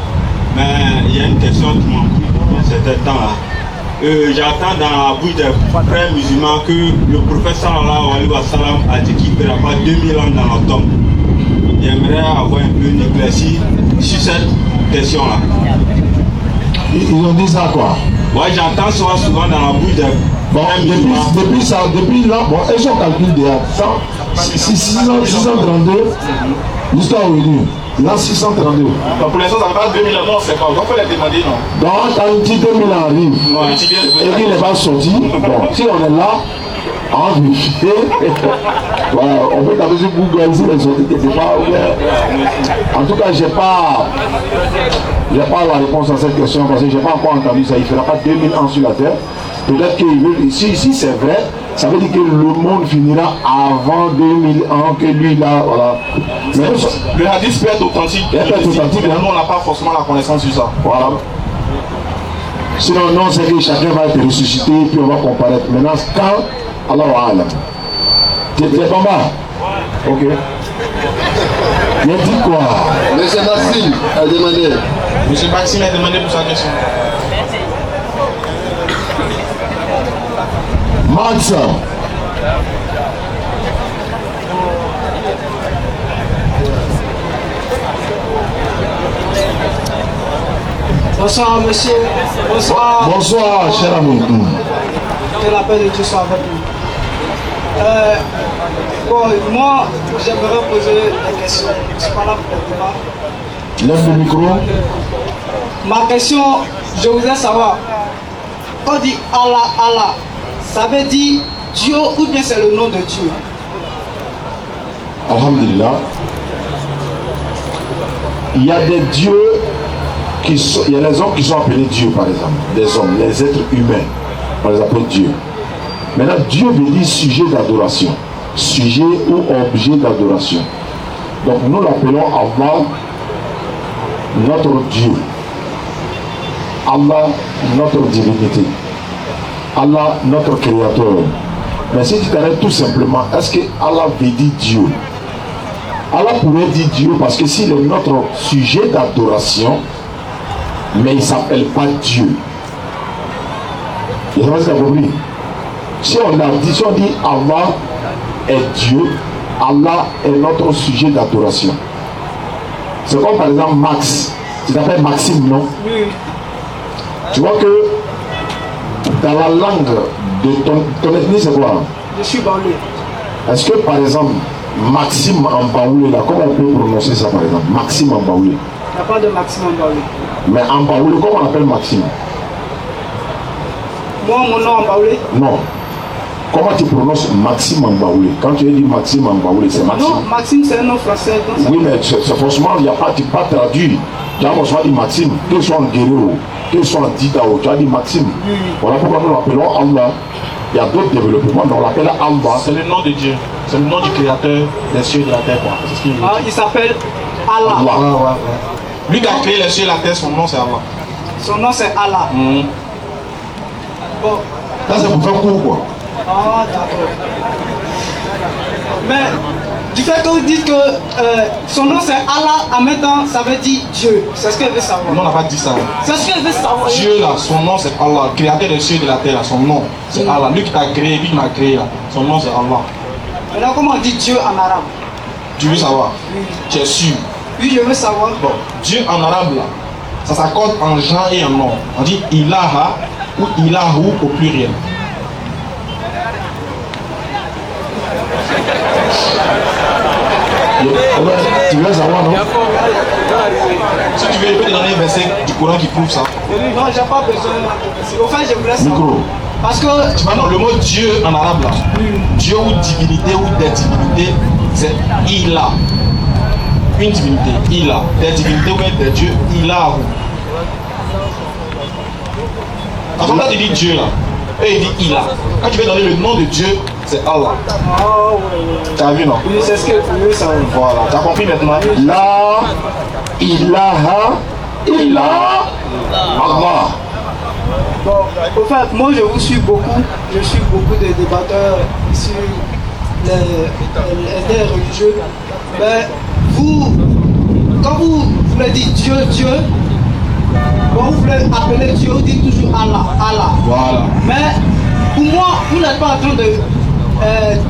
Speaker 5: mais il y a une question qui m'a pris pendant certain temps-là. J'entends dans la bouche des frères musulmans que le prophète sallallahu alayhi wa sallam a dit qu'il ne fera pas 2000 ans dans la tombe. J'aimerais avoir un peu une éclaircie sur cette question-là.
Speaker 1: Ils ont dit ça quoi?
Speaker 5: Ouais, j'entends ça souvent dans la bouche des frères musulmans.
Speaker 1: Depuis là, bon, elles ont calculé déjà 632, l'histoire est venue. Là, 632.
Speaker 2: Donc pour l'instant, ça ne va pas 2000 ans, non, c'est pas. On peut les demander, non.
Speaker 1: Donc, quand il dit 2000 ans arrive, et qu'il n'est pas sorti, bon, si on est là, en vérifie, voilà, on peut taper sur Google si les sorties n'étaient pas ouvertes. En tout cas, je n'ai pas la réponse à cette question parce que je n'ai pas encore entendu ça. Il ne fera pas 2000 ans sur la terre. Peut-être que si c'est vrai, ça veut dire que le monde finira avant 2000 ans que lui là, voilà. Mais
Speaker 2: le hadith peut être authentique.
Speaker 1: Il peut être authentique,
Speaker 2: nous on n'a pas forcément la connaissance sur ça.
Speaker 1: Voilà. Sinon, non, c'est que chacun va être ressuscité et puis on va comparaître. Maintenant, quand Allah Alam. T'es pas mal. Ok. Il a dit quoi?
Speaker 4: Monsieur Maxime a demandé.
Speaker 2: Monsieur Maxime a demandé pour sa question.
Speaker 1: Max.
Speaker 6: Bonsoir monsieur. Bonsoir.
Speaker 1: Bonsoir cher ami.
Speaker 6: Que la paix de Dieu soit avec vous. Bon, moi j'aimerais poser des questions. Je ne suis pas là pour le débat.
Speaker 1: Lève le micro.
Speaker 6: Ma question, je voudrais savoir, quand on dit Allah, Allah, ça veut dire Dieu ou bien c'est le nom de Dieu?
Speaker 1: Alhamdulillah. Il y a des dieux il y a les hommes qui sont appelés Dieu par exemple. Des hommes, les êtres humains, on les appelle Dieu. Maintenant, Dieu veut dire sujet d'adoration. Sujet ou objet d'adoration. Donc nous l'appelons Allah, notre Dieu. Allah, notre divinité. Allah, notre créateur. Mais si tu t'arrêtes tout simplement, est-ce que Allah veut dire Dieu? Allah pourrait dire Dieu parce que s'il est notre sujet d'adoration, mais il ne s'appelle pas Dieu. Vous avez compris? Si on dit Allah est Dieu, Allah est notre sujet d'adoration. C'est comme par exemple Max. Tu t'appelles Maxime, non?
Speaker 6: Oui.
Speaker 1: Tu vois que dans la langue de ton ethnie, c'est quoi?
Speaker 6: Je suis Baoulé.
Speaker 1: Est-ce que par exemple, Maxime en Baoulé, là, comment on peut prononcer ça par exemple? Maxime en Baoulé.
Speaker 6: Il n'y a pas de Maxime en Baoulé.
Speaker 1: Mais en Baoulé, comment on appelle Maxime?
Speaker 6: Moi, mon nom en Baoulé?
Speaker 1: Non. Comment tu prononces Maxime en Baoulé? Quand tu dis Maxime en Baoulé, c'est Maxime.
Speaker 6: Non, Maxime c'est un nom français.
Speaker 1: Oui, mais c'est forcément, il n'y a pas, tu peux pas traduire. Tu as forcément dit Maxime, qu'il soit en Guerrero, qu'il soit en Didao, tu as dit Maxime. Voilà pourquoi nous l'appelons Allah. Il y a d'autres développements, mais on l'appelle Allah.
Speaker 2: C'est le nom de Dieu. C'est le nom du créateur des cieux et de la terre. C'est ce qu'il veut dire.
Speaker 6: Il s'appelle Allah.
Speaker 1: Allah.
Speaker 2: Lui qui a créé les cieux et la terre, son nom c'est Allah.
Speaker 6: Son nom c'est Allah. Bon.
Speaker 1: Ça c'est pour faire court quoi.
Speaker 6: Ah, d'accord. Mais du fait que vous dites que son nom c'est Allah, en même temps ça veut dire Dieu. C'est ce qu'elle veut savoir.
Speaker 2: Non, on n'a pas dit ça.
Speaker 6: C'est ce qu'elle veut savoir.
Speaker 2: Dieu là, son nom c'est Allah. Créateur des cieux et de la terre, là, son nom c'est Allah. Lui qui t'a créé, lui qui m'a créé là, son nom c'est Allah.
Speaker 6: Maintenant comment on dit Dieu en arabe?
Speaker 2: Tu veux savoir? Tu es sûr?
Speaker 6: Oui, je veux savoir.
Speaker 2: Bon, Dieu en arabe là, ça s'accorde en genre et en nom. On dit ilaha ou ilahu au pluriel.
Speaker 1: Tu veux savoir, non?
Speaker 2: Si tu veux, je peux te donner un verset du Coran qui prouve ça.
Speaker 6: Non, j'ai pas besoin. Enfin, je voulais savoir.
Speaker 1: Micro.
Speaker 6: Parce que.
Speaker 2: Maintenant, le mot Dieu en arabe là, Dieu ou divinité ou des divinités, c'est Ilah. Une divinité, Ilah. Des divinités ou des dieux, Ilahu. Quand on dit Dieu là, et il dit Ilah. Quand tu veux donner le nom de Dieu, c'est Allah.
Speaker 6: Ah ouais.
Speaker 2: Tu as vu, non?
Speaker 6: Oui, c'est ce que je veux savoir.
Speaker 2: Voilà, tu as compris maintenant?
Speaker 1: La ilaha illa Allah.
Speaker 6: Bon, au fait, moi je vous suis beaucoup. Je suis beaucoup de débatteurs sur les religieux. Mais vous, quand vous voulez dire Dieu, Dieu, bon, vous voulez appeler Dieu, vous dites toujours Allah, Allah.
Speaker 2: Voilà.
Speaker 6: Mais pour moi, vous n'êtes pas en train de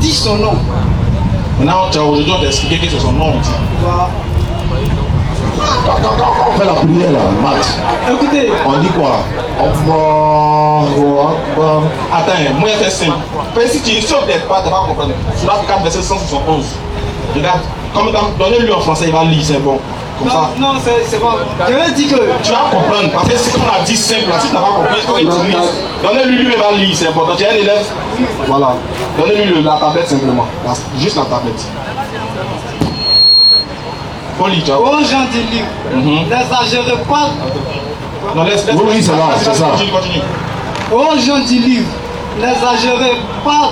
Speaker 6: dire son nom.
Speaker 2: Maintenant, aujourd'hui, on va t'expliquer que c'est son nom.
Speaker 6: Voilà.
Speaker 1: Quand on fait la prière là, Max,
Speaker 6: Écoutez,
Speaker 1: on dit quoi? Allahu Akbar.
Speaker 2: Attends, moi, c'est simple. Parce que si tu ne sais pas, tu vas comprendre. Sur la 4, verset 171. Regarde, comme donnez-lui en français, il va lire, c'est bon. Comme ça.
Speaker 6: non, c'est bon. Je veux dire que.
Speaker 2: Tu vas comprendre, parce que c'est comme on a dit simple, si tu n'as pas compris, quand il utilise, donnez-lui, lui, il va lire, c'est important. Tu es un élève, voilà. Donnez-lui la tablette simplement, juste la tablette. Faut lire, tu vois.
Speaker 6: Aux gens du livre, n'exagérez pas.
Speaker 2: Non, laisse,
Speaker 1: Oui, c'est là, c'est ça.
Speaker 2: Continue.
Speaker 6: Aux gens du livre, n'exagérez pas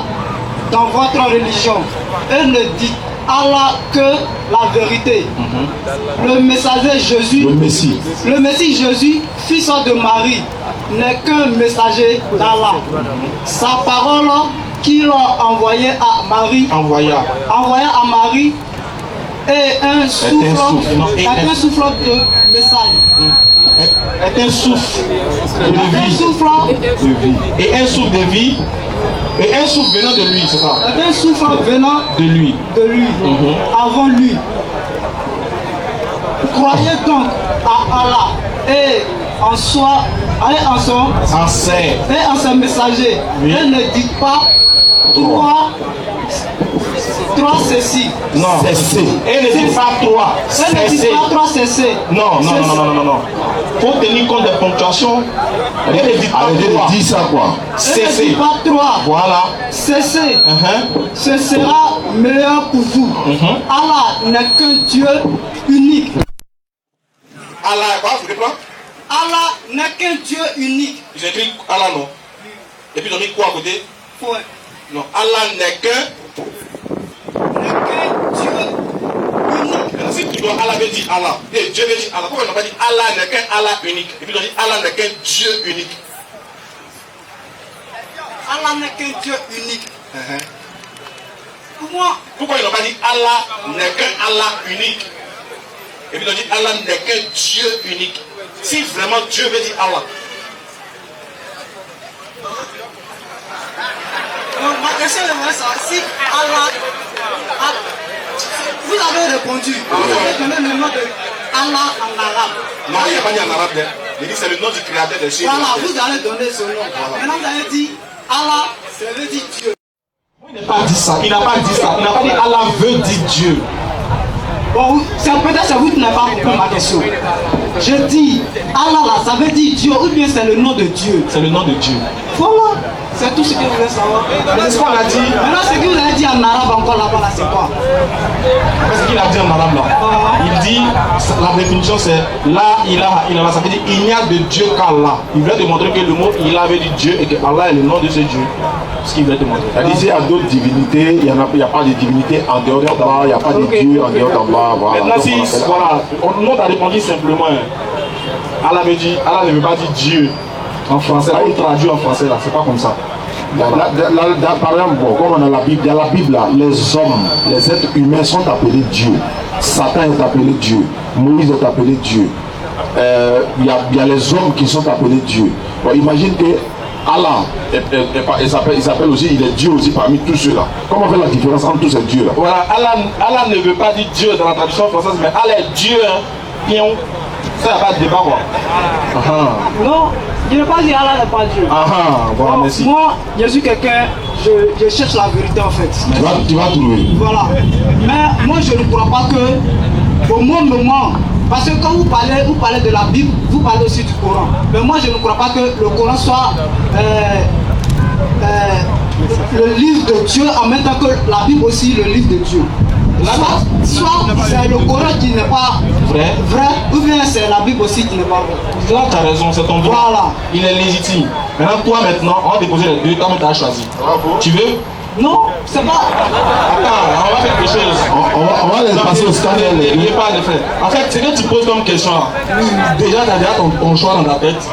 Speaker 6: dans votre religion et ne dites Allah que la vérité. Le messager Jésus,
Speaker 1: Le Messie.
Speaker 6: Jésus, fils de Marie, n'est qu'un messager d'Allah. Sa parole qu'il a envoyée à Marie,
Speaker 2: Envoya.
Speaker 6: à Marie, est un souffle de message.
Speaker 2: Est un souffle de
Speaker 6: Un
Speaker 2: vie.
Speaker 6: souffle
Speaker 2: Et un souffle de vie. Et un souffle venant de lui, c'est ça?
Speaker 6: est un souffle venant
Speaker 2: De lui.
Speaker 6: avant lui. Croyez donc à Allah et en soi, en son
Speaker 2: En serre.
Speaker 6: et en ses messagers.
Speaker 2: Oui.
Speaker 6: Et ne dites pas trois ceci.
Speaker 2: Non.
Speaker 1: Cessez.
Speaker 2: Et ne dites pas toi.
Speaker 6: Et ne dites
Speaker 2: Cessez.
Speaker 6: pas trois cessez.
Speaker 2: Non. Faut tenir compte des ponctuations. Et ne dites pas
Speaker 1: Arrêtez
Speaker 2: toi.
Speaker 1: de dire ça quoi.
Speaker 6: Et ne
Speaker 2: Cessez.
Speaker 6: dites pas trois.
Speaker 2: Voilà.
Speaker 6: Cessez. Ce sera meilleur pour vous. Allah n'est qu'un Dieu unique.
Speaker 2: Allah, quoi, vous comprenez?
Speaker 6: Allah n'est qu'un Dieu unique.
Speaker 2: Ils écrivent Allah, non. Et puis ils ont mis quoi à côté?
Speaker 6: Ouais.
Speaker 2: Non, Allah n'est qu'un.
Speaker 6: N'est qu'un Dieu unique.
Speaker 2: Maintenant, si tu dois Allah veut dire Allah, et Dieu veut dire Allah, pourquoi ils n'ont pas dit Allah n'est qu'un Allah unique? Et puis ils ont dit Allah n'est qu'un Dieu unique.
Speaker 6: Allah n'est qu'un Dieu unique. Pour moi,
Speaker 2: Pourquoi ils n'ont pas dit Allah n'est qu'un Allah unique? Et puis ils ont dit Allah n'est qu'un Dieu unique. Si vraiment Dieu veut dire Allah.
Speaker 6: donc, ma question est ça. Si Allah, vous avez répondu, vous avez donné le nom de Allah en arabe.
Speaker 2: Non, il n'y a pas dit en arabe. Il dit c'est le nom du créateur des cieux.
Speaker 6: Voilà, vous allez donner ce nom. Maintenant, vous allez dire Allah, ça veut dire Dieu.
Speaker 2: Il n'a pas dit ça. Il n'a pas dit ça. Il n'a pas dit Allah veut dire Dieu.
Speaker 6: Bon, c'est peut-être que vous n'avez pas compris ma question. Je dis Allah là, ça veut dire Dieu ou bien c'est le nom de Dieu.
Speaker 2: C'est le nom de Dieu.
Speaker 6: Voilà, c'est tout ce que je voulais savoir.
Speaker 2: Mais c'est ce qu'on a dit.
Speaker 6: Maintenant, ce que vous avez dit en arabe encore là-bas, là, c'est quoi?
Speaker 2: Qu'est-ce qu'il a dit en arabe là? Il dit, la définition c'est La ilaha illallah. Ça veut dire il n'y a de Dieu qu'Allah. Il voulait démontrer que le mot ilah veut dire Dieu et que Allah est le nom de ce Dieu. Ce qu'il voulait démontrer.
Speaker 1: Elle disait à d'autres divinités, il n'y a pas de divinité en dehors d'Allah, il n'y a pas de Dieu en dehors d'Allah. Voilà.
Speaker 2: Maintenant, si,
Speaker 1: Donc, on appelle-
Speaker 2: voilà, on a répondu simplement. Allah ne veut pas dire Dieu en français. Là, il traduit en français là, c'est pas comme ça.
Speaker 1: Par exemple, bon, comme on a la Bible, dans la Bible, là, les hommes, les êtres humains sont appelés Dieu. Satan est appelé Dieu. Moïse est appelé Dieu. Il y a les hommes qui sont appelés Dieu. Bon, imagine que Allah, il s'appelle aussi, il est Dieu aussi parmi tous ceux-là. Comment faire la différence entre tous ces dieux-là?
Speaker 2: Voilà, Allah ne veut pas dire Dieu dans la traduction française, mais Allah est Dieu. Hein. Ça n'a pas de débat, quoi.
Speaker 6: Non, je ne veux pas dire Allah n'est pas Dieu.
Speaker 2: Voilà,
Speaker 6: Bon,
Speaker 2: merci.
Speaker 6: moi, je suis quelqu'un, je cherche la vérité en fait.
Speaker 1: Tu vas trouver.
Speaker 6: Voilà. Mais moi, je ne crois pas que, au moment, parce que quand vous parlez de la Bible, vous parlez aussi du Coran. Mais moi, je ne crois pas que le Coran soit le livre de Dieu en même temps que la Bible aussi le livre de Dieu. Soit c'est le Coran qui n'est pas
Speaker 2: Vrai.
Speaker 6: ou bien c'est la Bible aussi qui n'est pas vraie.
Speaker 2: Là, tu as raison, c'est ton droit.
Speaker 6: Voilà.
Speaker 2: Il est légitime. Maintenant, toi, on va déposer les deux, toi, tu as choisi. Tu veux?
Speaker 6: Non, c'est pas.
Speaker 2: Attends, on va faire quelque chose.
Speaker 1: On va les passer au scanner.
Speaker 2: Il n'est pas le fait. En fait, ce que tu poses comme question là, déjà, tu as déjà ton choix dans ta tête.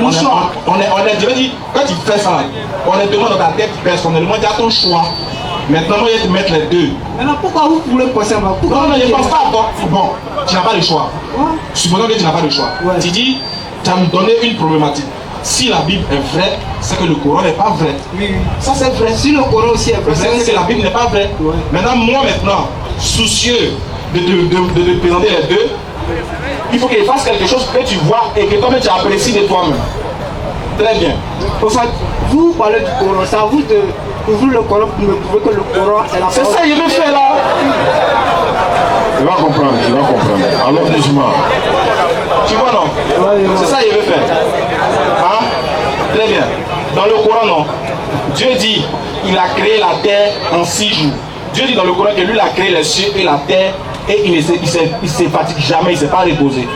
Speaker 6: Mon choix.
Speaker 2: On est déjà dit, quand tu fais ça, on est demandé dans ta tête personnellement, tu as ton choix. Maintenant, moi, je vais te mettre les deux.
Speaker 6: Maintenant, pourquoi vous voulez penser à moi?
Speaker 2: Non, je ne pense pas à toi. Bon, tu n'as pas le choix. Supposons que tu n'as pas le choix.
Speaker 6: Ouais.
Speaker 2: Tu dis, tu as me donné une problématique. Si la Bible est vraie, c'est que le Coran n'est pas vrai.
Speaker 6: Oui.
Speaker 2: Ça, c'est vrai.
Speaker 6: Si le Coran aussi est vrai,
Speaker 2: C'est que la Bible n'est pas vraie.
Speaker 6: Ouais.
Speaker 2: Maintenant, moi, soucieux de te présenter les deux, il faut qu'il fasse quelque chose que tu vois et que toi-même tu apprécies de toi-même. Très bien.
Speaker 6: En fait, vous parlez du Coran, c'est à vous de ouvrir le Coran pour me prouver que le Coran est la
Speaker 2: C'est
Speaker 6: parole.
Speaker 2: ça que je vais faire là.
Speaker 1: Tu vas comprendre, tu vas comprendre. Alors, musulman.
Speaker 2: Tu vois, non?
Speaker 6: Ouais.
Speaker 2: C'est ça que je vais faire. Hein? Très bien. Dans le Coran, non. Dieu dit, il a créé la terre en 6 jours. Dieu dit dans le Coran que lui, il a créé les cieux et la terre et il ne se fatigue jamais, il ne s'est pas reposé.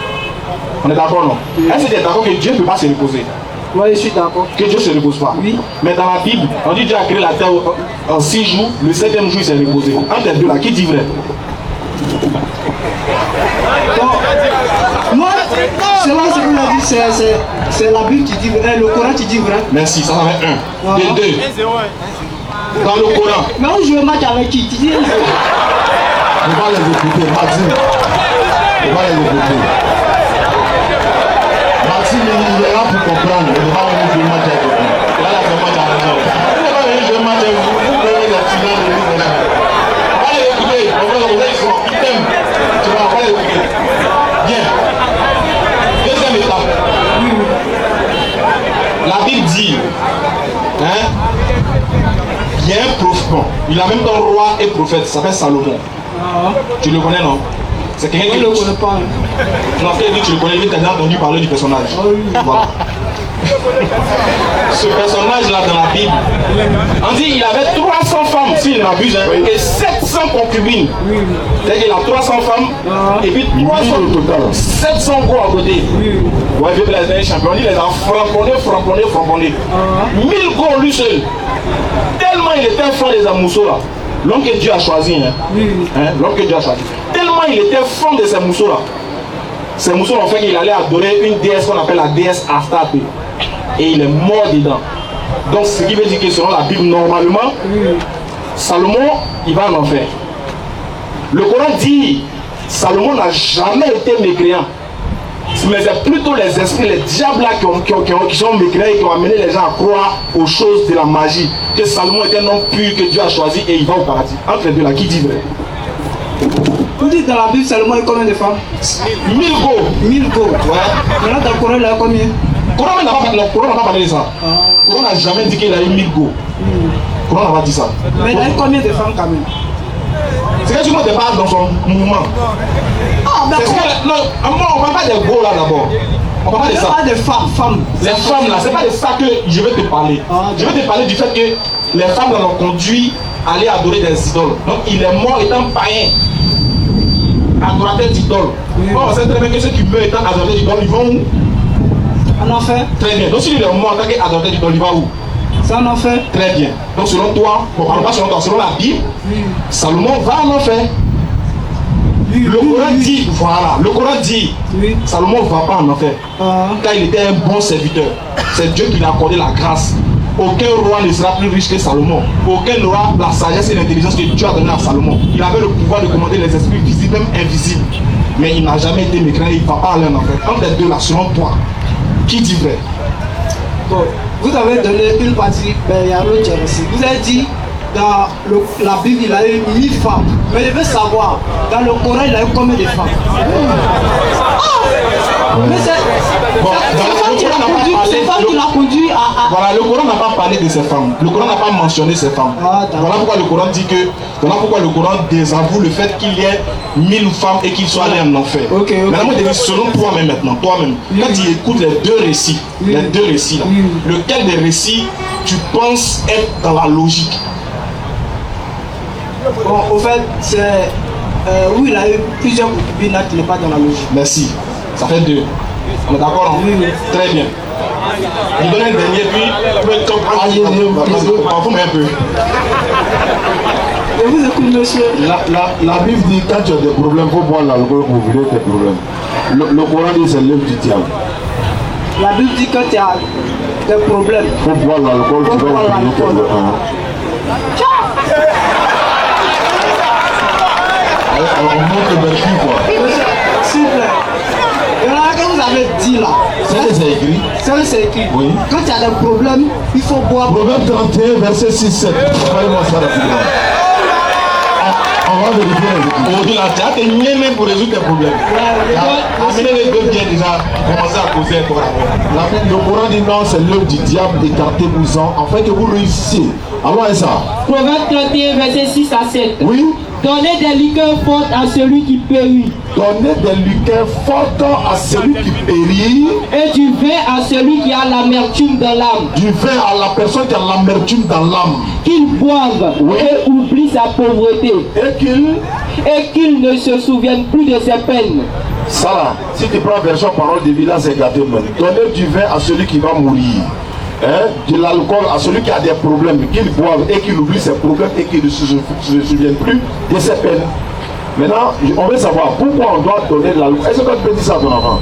Speaker 2: On est d'accord, non? Est-ce que tu es d'accord que Dieu ne peut pas se reposer?
Speaker 6: Oui, je suis d'accord.
Speaker 2: Que Dieu ne se repose pas.
Speaker 6: Oui.
Speaker 2: Mais dans la Bible, on dit Dieu a créé la terre en 6 jours, le 7e jour il s'est reposé. Entre les deux là, qui dit vrai?
Speaker 6: Moi, c'est là ce que vous avez dit, c'est la Bible qui dit vrai, le Coran qui dit vrai.
Speaker 2: Merci, ça fait un.
Speaker 6: Voilà.
Speaker 2: De deux. Dans le Coran.
Speaker 6: Mais où je vais match avec qui? Tu dis,
Speaker 1: On va les écouter, Maxime. On va les écouter. Maxime, il est là pour comprendre. Il va venir jouer match avec vous.
Speaker 2: Là, c'est moi qui ai raison. Il va venir jouer match avec vous. Vous prenez la finale de l'année prochaine. On va les écouter. On va les écouter. Ils t'aiment. Tu vas, on va les écouter. Bien. Deuxième étape. La Bible dit, hein, il y a un prophète, bon, il a même temps roi et prophète, il s'appelle Salomon. Tu le connais, non? C'est quelqu'un
Speaker 6: je
Speaker 2: qui
Speaker 6: ne le connais pas.
Speaker 2: Non, tu le connais, tu as déjà entendu parler du personnage. Voilà. Ce personnage-là dans la Bible, on dit qu'il avait 300 femmes, s'il ne m'abuse, hein, et 700 concubines. C'est-à-dire qu'il a 300 femmes, et puis 300
Speaker 1: au total.
Speaker 2: 700 gros à côté. Ouais, il veut les années champions, il les a frapponnés. 1000 gros lui seul. Tellement il était fan des Amoussos là. L'homme que Dieu a choisi, l'homme que Dieu a choisi. Tellement il était fan de ces mousseaux là. Ces mousseaux ont fait qu'il allait adorer une déesse qu'on appelle la déesse Astarte. Et il est mort dedans. Donc ce qui veut dire que selon la Bible, normalement, Salomon, il va en enfer. Le Coran dit, Salomon n'a jamais été mécréant. Mais c'est plutôt les esprits, les diables là qui sont mécréants et qui ont amené les gens à croire aux choses de la magie. Que Salomon était un homme pur que Dieu a choisi et il va au paradis. Entre les deux là, qui dit vrai?
Speaker 6: Vous dites dans la Bible, Salomon a combien de femmes?
Speaker 2: 1000 go.
Speaker 6: 1000 go.
Speaker 2: Ouais.
Speaker 6: Maintenant, dans le Coran, il a combien?
Speaker 2: Le Coran n'a pas parlé de ça. Le Coran n'a jamais dit qu'il a eu 1000 go. Le Coran n'a pas dit ça.
Speaker 6: Mais il a eu combien de femmes quand même?
Speaker 2: C'est que tout le monde parle dans son mouvement.
Speaker 6: Ah,
Speaker 2: C'est
Speaker 6: d'accord.
Speaker 2: que, non, moi, on ne parle pas des go là d'abord. On parle pas de ça.
Speaker 6: Pas de femmes.
Speaker 2: Les femmes là, c'est pas de ça que je vais te parler. Je vais te parler du fait que les femmes là l'ont conduit à aller adorer des idoles. Donc il est mort étant païen, adorateur d'idoles. Bon, on sait très bien que ceux qui meurent étant adorateurs d'idoles, ils vont où?
Speaker 6: En enfer.
Speaker 2: Très bien. Donc s'il est mort en tant qu'adorateur d'idoles, il va où?
Speaker 6: C'est en enfer.
Speaker 2: Très bien. Donc selon toi, bon, pas selon toi, selon la Bible, Salomon va en enfer. Le Coran dit, voilà, le Coran dit, Salomon ne va pas en enfer. Car il était un bon serviteur. C'est Dieu qui lui a accordé la grâce. Aucun roi ne sera plus riche que Salomon. Aucun n'aura la sagesse et l'intelligence que Dieu a donné à Salomon. Il avait le pouvoir de commander les esprits visibles, même invisibles. Mais il n'a jamais été mécréant, il ne va pas aller en enfer. Entre les deux là, selon toi, qui dit vrai?
Speaker 6: Bon, vous avez donné une partie, ben, il y a l'autre aussi. Vous avez dit, dans la Bible, il a eu 1000 femmes. Mais je veux savoir, dans le Coran, il a eu combien de femmes? Mais c'est femme qui l'a conduit à...
Speaker 2: Voilà, le Coran n'a pas parlé de ces femmes. Le Coran n'a pas mentionné ces femmes. Voilà pourquoi le Coran dit que... Voilà pourquoi le Coran désavoue le fait qu'il y ait 1000 femmes et qu'ils soient allés en enfer. Maintenant, moi, je dis, selon toi-même maintenant, toi-même, quand tu écoutes les deux récits, là, lequel des récits tu penses être dans la logique?
Speaker 6: Bon, au fait, c'est... oui, il a eu plusieurs concubines qui n'est pas dans la logique.
Speaker 2: Merci. Ça fait 2. On est d'accord? Oui. Très bien. Je donne un dernier, puis parfois un peu.
Speaker 6: Je vous écoute, monsieur.
Speaker 1: La Bible dit quand tu as des problèmes, il faut boire l'alcool pour vider tes problèmes. Le Coran dit c'est l'œuvre du diable.
Speaker 6: La Bible dit quand tu as des problèmes,
Speaker 1: il faut boire l'alcool pour vider tes problèmes. On monte le vertu quoi.
Speaker 6: S'il vous plaît. Il y en a que vous avez dit là.
Speaker 1: C'est écrit.
Speaker 6: C'est écrit.
Speaker 1: Oui.
Speaker 6: Quand il y a des problèmes, il faut boire.
Speaker 1: Proverbe 31, verset 6-7. Parlez-moi ça rapidement. On va vérifier.
Speaker 2: Au-delà, tu as tes même pour résoudre tes problèmes. Amenez les deux bien déjà, commencer à causer un Coran.
Speaker 1: Le Coran dit non, c'est l'œuvre du diable, écartez-vous-en, afin que vous réussissiez. Alors, ça.
Speaker 7: Proverbe 31, verset 6 à 7.
Speaker 1: Oui.
Speaker 7: Donnez des liqueurs fortes à celui qui périt.
Speaker 1: Donnez des liqueurs fortes à celui qui périt.
Speaker 7: Et du vin à celui qui a l'amertume dans l'âme.
Speaker 1: Du vin à la personne qui a l'amertume dans l'âme.
Speaker 7: Qu'il boive et oublie sa pauvreté. Et qu'il ne se souvienne plus de ses peines.
Speaker 1: Ça là, si tu prends version parole de Villa, c'est gâté même. Donnez du vin à celui qui va mourir. De l'alcool à celui qui a des problèmes, qu'il boive et qu'il oublie ses problèmes et qu'il ne se souvienne plus de ses peines. Maintenant, on veut savoir pourquoi on doit donner de l'alcool. Est-ce que tu peux dire ça à ton enfant?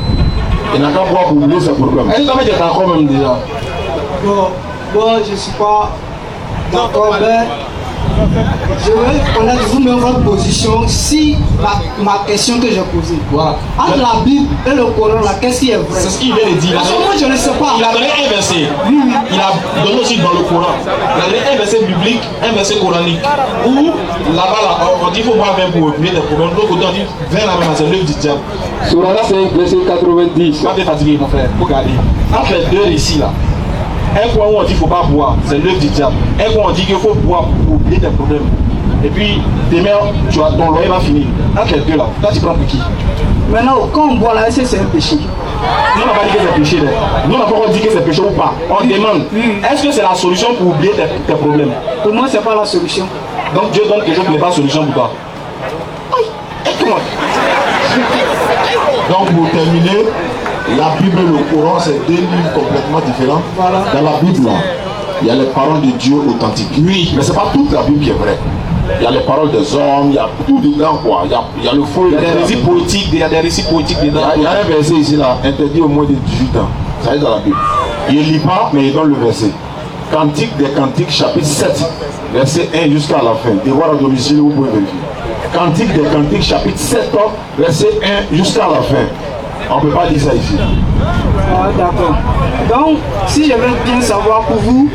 Speaker 1: Il n'a qu'à boire pour oublier ses problèmes.
Speaker 2: Est-ce que tu as d'accord même déjà?
Speaker 6: Bon, je ne suis pas d'accord, mais je veux connaître vous-même votre position si ma question que j'ai posée.
Speaker 2: Voilà.
Speaker 6: Entre la Bible et le Coran, qu'est-ce qui est vrai?
Speaker 2: C'est ce qu'il vient de dire.
Speaker 6: Parce que moi, je ne sais pas.
Speaker 2: Il a donné un verset.
Speaker 6: Oui.
Speaker 2: Il a donné aussi dans le Coran. Il a donné un verset biblique, un verset coranique. Où là-bas, on dit qu'il faut boire 20 pour oublier des problèmes. De l'autre côté, on dit 20 la même, c'est l'œuvre du diable.
Speaker 3: Surah 5, verset 90.
Speaker 2: Pas bien fatigué, mon frère. Faut garder. Entre les deux ici, là. Un coin où on dit qu'il ne faut pas boire, c'est l'œuvre du diable. Un coin où on dit qu'il faut boire pour oublier tes problèmes. Et puis, demain, ton loyer va finir. Entre les deux là, toi tu prends pour qui?
Speaker 6: Maintenant, quand on boit là, est-ce que c'est un péché?
Speaker 2: Nous on n'a pas dit que c'est péché. Nous on n'a pas encore dit que c'est péché ou pas. On demande, est-ce que c'est la solution pour oublier tes problèmes?
Speaker 6: Pour moi, ce n'est pas la solution.
Speaker 2: Donc Dieu donne quelque chose qui n'est pas la solution pour toi. Comment?
Speaker 1: Donc pour terminer, la Bible et le Coran, c'est deux livres complètement différents.
Speaker 6: Voilà.
Speaker 1: Dans la Bible, là, il y a les paroles de Dieu authentiques.
Speaker 2: Oui.
Speaker 1: Mais ce n'est pas toute la Bible qui est vraie. Il y a les paroles des hommes, il y a tout dedans, quoi. Il y a le faux.
Speaker 2: Il y a des récits poétiques, il y a des récits poétiques dedans.
Speaker 1: Il y a un verset ici, là, interdit au moins de 18 ans. Ça est dans la Bible. Il ne lit pas, mais il donne le verset. Cantique des Cantiques, chapitre 7, verset 1 jusqu'à la fin. Devoir à domicile, vous pouvez vérifier. Cantique des Cantiques, chapitre 7, verset 1 jusqu'à la fin. On ne peut pas dire ça ici.
Speaker 6: Ah, d'accord. Donc, si je veux bien savoir pour vous,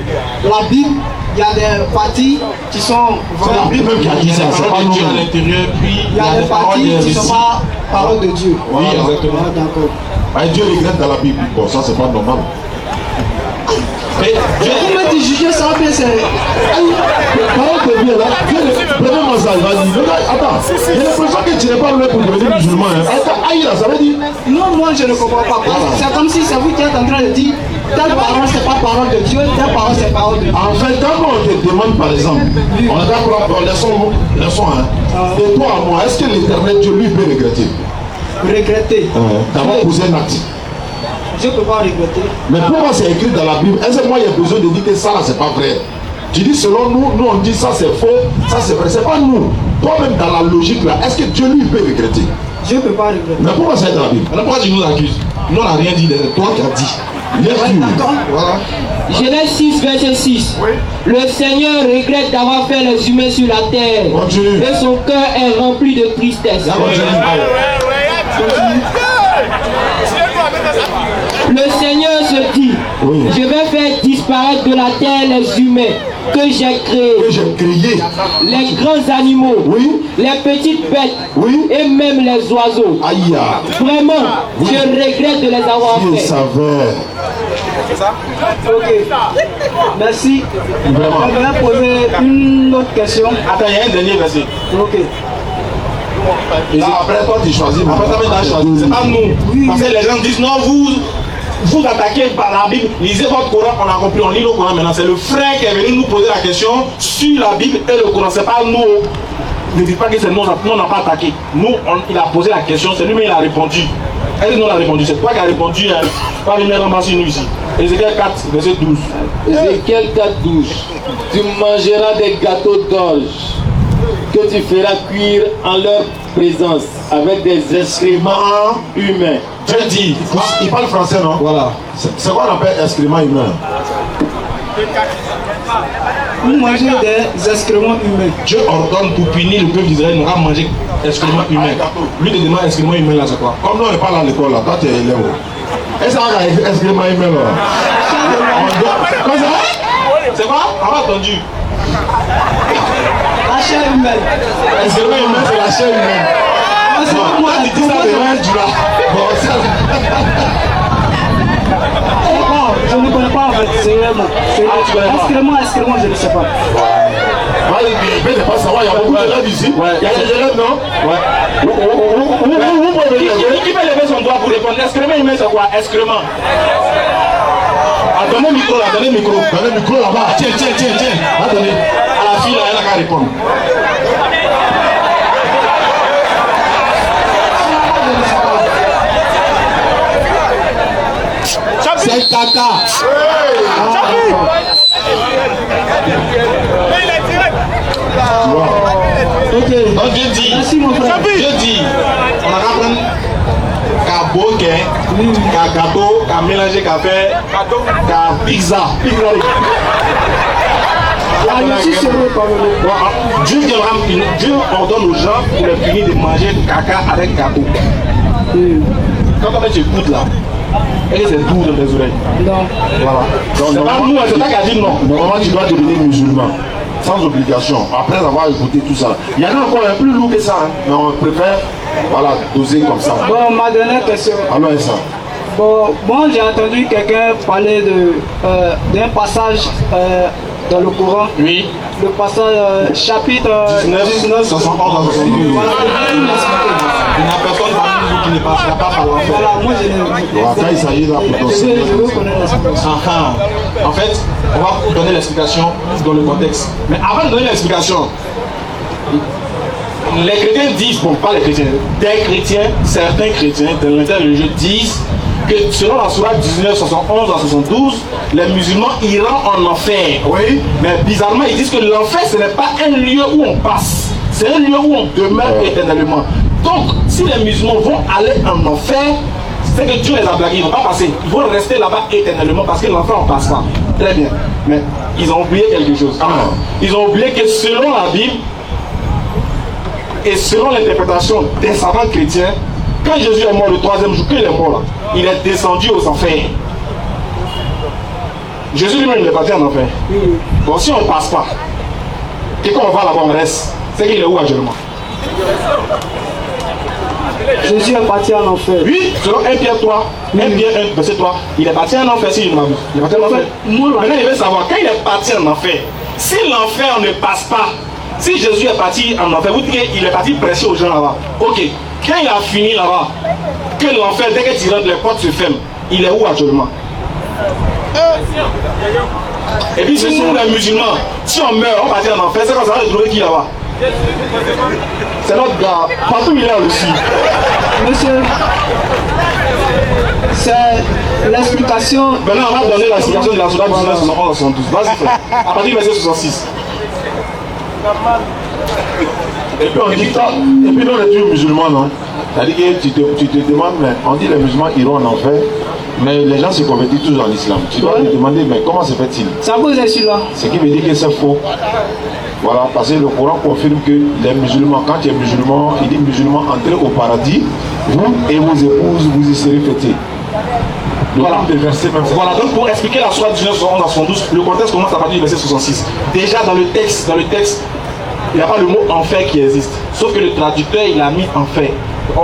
Speaker 6: la Bible, il y a des parties qui sont
Speaker 1: C'est la Bible même qui a dit ça, c'est pas nous.
Speaker 2: Dieu à l'intérieur, puis
Speaker 6: il y a des parties qui ne sont pas paroles de Dieu.
Speaker 2: Oui, exactement.
Speaker 6: Ah, d'accord.
Speaker 1: Ouais, Dieu regrette dans la Bible. Bon, ça, c'est pas normal.
Speaker 2: Mais Dieu,
Speaker 6: Vous me dites juger ça bien, c'est...
Speaker 1: Parole de Dieu, là, prenez-moi ça, il va dire. Attends, j'ai l'impression que tu n'es pas là pour devenir musulman. Aïe, là, ça veut dire.
Speaker 6: Non, moi je ne comprends pas. C'est comme si c'est vous qui êtes en train de dire telle parole c'est pas parole de Dieu, telle parole c'est parole de Dieu.
Speaker 1: En fait, quand on te demande par exemple, on est d'accord, laissons, hein. Et toi à moi, est-ce que l'éternel Dieu lui peut regretter?
Speaker 6: Regretter.
Speaker 1: D'avoir posé un acte.
Speaker 6: Je ne peux pas regretter.
Speaker 1: Mais pourquoi c'est écrit dans la Bible? Est-ce que moi il y a besoin de dire que ça là c'est pas vrai? Tu dis selon nous, on dit ça c'est faux, ça c'est vrai. C'est pas nous. Toi-même dans la logique là, est-ce que Dieu lui peut regretter?
Speaker 6: Je ne peux pas regretter.
Speaker 1: Mais pourquoi c'est dans la Bible?
Speaker 2: alors pourquoi tu nous accuses? Nous on n'a rien dit, c'est toi qui as dit.
Speaker 1: Bien sûr.
Speaker 2: Voilà.
Speaker 7: Genèse 6, verset 6. Oui. Le Seigneur regrette d'avoir fait les humains sur la terre.
Speaker 1: Continue.
Speaker 7: Et son cœur est rempli de tristesse. Le Seigneur se dit,
Speaker 1: Oui.
Speaker 7: Je vais faire disparaître de la terre les humains que j'ai créés.
Speaker 1: Que j'ai créé.
Speaker 7: Les grands animaux,
Speaker 1: Oui.
Speaker 7: les petites bêtes,
Speaker 1: Oui.
Speaker 7: et même les oiseaux.
Speaker 1: Aïe.
Speaker 7: Vraiment, je regrette de les avoir
Speaker 1: Je
Speaker 7: fait.
Speaker 1: savais.
Speaker 6: Ok. Merci.
Speaker 1: Vraiment.
Speaker 6: Je vais poser une autre question.
Speaker 2: Attends, il y a un dernier verset.
Speaker 6: Ok.
Speaker 1: Là, après toi, tu choisis.
Speaker 2: Après, ça va être choisi. C'est pas nous. Parce que les gens disent non, vous attaquez par la Bible. Lisez votre Coran, on a compris, on lit le Coran maintenant. C'est le frère qui est venu nous poser la question sur la Bible et le Coran. C'est pas nous. Ne dites pas que c'est nous, on n'a pas attaqué. Nous, il a posé la question, c'est lui-même qui a répondu. Elle nous a répondu, c'est toi qui as répondu, hein, pas une ramasse nous ici. Ézéchiel 4, verset 12.
Speaker 3: Ézéchiel 4, 12. Tu mangeras des gâteaux d'orge que tu feras cuire en leur présence avec des excréments humains.
Speaker 1: Dieu dit, il parle français, non?
Speaker 2: Voilà.
Speaker 1: C'est quoi on appelle excrément humain?
Speaker 6: Vous mangez des excréments humains.
Speaker 2: Dieu ordonne pour punir le peuple d'Israël, on va manger excréments humains. Lui te demande excréments humains là, c'est quoi?
Speaker 1: Comme nous on parle à l'école là, toi tu es élève. Et ça va excrément humain là. Quoi ça?
Speaker 2: C'est quoi? On a entendu.
Speaker 6: La chair humaine.
Speaker 1: Excrément humain, c'est la chair humaine.
Speaker 6: Non,
Speaker 1: Moi tu dis ça devant du là. Bon, ça.
Speaker 6: Bon, je ne connais pas en fait, c'est vraiment. Excrément, je ne sais pas.
Speaker 1: Mais ne pas savoir, il y a beaucoup d'élèves ici. Il y a des élèves, non?
Speaker 2: Qui peut lever son doigt pour répondre? Excrément humain, c'est quoi? Excrément. Ah, donnez le micro là, donnez le micro.
Speaker 1: Donnez le micro là-bas.
Speaker 2: Tiens.
Speaker 1: Attendez.
Speaker 2: À la fille là, elle n'a qu'à répondre.
Speaker 1: C'est caca.
Speaker 6: Ok.
Speaker 2: Donc Dieu dit,
Speaker 6: Merci mon frère.
Speaker 2: Dieu dit, on a qu'à prendre qu'à boquet, qu'à gâteau, qu'à mélanger, qu'à faire, qu'à pizza.
Speaker 6: Ah, je suis sérieux par le
Speaker 2: Dieu ordonne aux gens pour les punir de manger caca avec gâteau. Quand tu écoutes là, et c'est doux dans les oreilles.
Speaker 6: Non.
Speaker 2: Voilà. C'est pas nous, c'est toi qui a dit non.
Speaker 1: Normalement, tu dois devenir musulman. Sans obligation. Après avoir écouté tout ça. Il y en a encore un plus lourd que ça. Hein. Mais on préfère doser comme ça.
Speaker 6: Bon, ma dernière question.
Speaker 1: Alors, et ça.
Speaker 6: Bon, moi j'ai entendu quelqu'un parler d'un passage dans le Coran.
Speaker 2: Oui.
Speaker 6: Le passage chapitre
Speaker 2: 19, 71 à 72.
Speaker 6: Voilà,
Speaker 2: Il n'y a personne parmi vous qui ne passera pas par l'enfer.
Speaker 6: voilà, moi je l'ai.
Speaker 1: Quand il s'agit là pour ton
Speaker 6: Je veux connaître l'explication.
Speaker 2: En fait, on va vous donner l'explication dans le contexte. Mais avant de donner l'explication, les chrétiens disent, bon, pas les chrétiens, des chrétiens, certains chrétiens de l'intérieur religieux disent que selon la sourate 19, 71 à 72, les musulmans iront en enfer. Oui. Mais bizarrement, ils disent que l'enfer, ce n'est pas un lieu où on passe, c'est un lieu où on demeure éternellement. Donc, si les musulmans vont aller en enfer, c'est que Dieu les a blagués, ils ne vont pas passer. Ils vont rester là-bas éternellement parce que l'enfer, on ne passe pas. Très bien. Mais ils ont oublié quelque chose. Ils ont oublié que selon la Bible, et selon l'interprétation des savants chrétiens, quand Jésus est mort le troisième jour, qu'il est mort là, il est descendu aux enfers. Jésus lui-même, il est parti en enfer. Bon, si on ne passe pas, et quand on va là-bas, on reste, c'est qu'il est où actuellement?
Speaker 6: Jésus est parti en enfer.
Speaker 2: Oui, selon 1 Pierre 3, 1 Pierre 1, verset 3, il est parti en enfer si je ne m'abuse. Il est parti en enfer. Maintenant, il veut savoir, quand il est parti en enfer, si l'enfer ne passe pas, si Jésus est parti en enfer, vous dites qu'il est parti prêcher aux gens là-bas. Ok, quand il a fini là-bas, que l'enfer, dès que tu rentres, les portes se ferment, il est où actuellement? Et puis si nous les musulmans, si on meurt, on partit en enfer, c'est comme ça, on va retrouver qui là-bas? C'est notre gars, partout il est aussi.
Speaker 6: Monsieur, c'est l'explication.
Speaker 2: Maintenant on va donner l'explication de la sourate 19, 71 à 72. Vas-y frère, à partir du verset 66.
Speaker 1: Et puis on dit ça, et puis dans les Dieu musulmans, non? C'est-à-dire que tu te demandes, mais on dit les musulmans iront en enfer, mais les gens se convertissent tous en islam. Tu dois te demander, mais comment se fait-il?
Speaker 6: Ça vous est celui-là.
Speaker 1: Ce qui veut dire que c'est faux. Voilà, parce que le Coran confirme que les musulmans, quand tu es musulman, il dit musulmans, entrez au paradis, vous et vos épouses, vous y serez fêtés.
Speaker 2: Voilà. Voilà, donc pour expliquer la sourate 19, 71 à 72, le contexte commence à partir du verset 66. Déjà dans le texte, il n'y a pas le mot enfer qui existe. Sauf que le traducteur, il a mis enfer.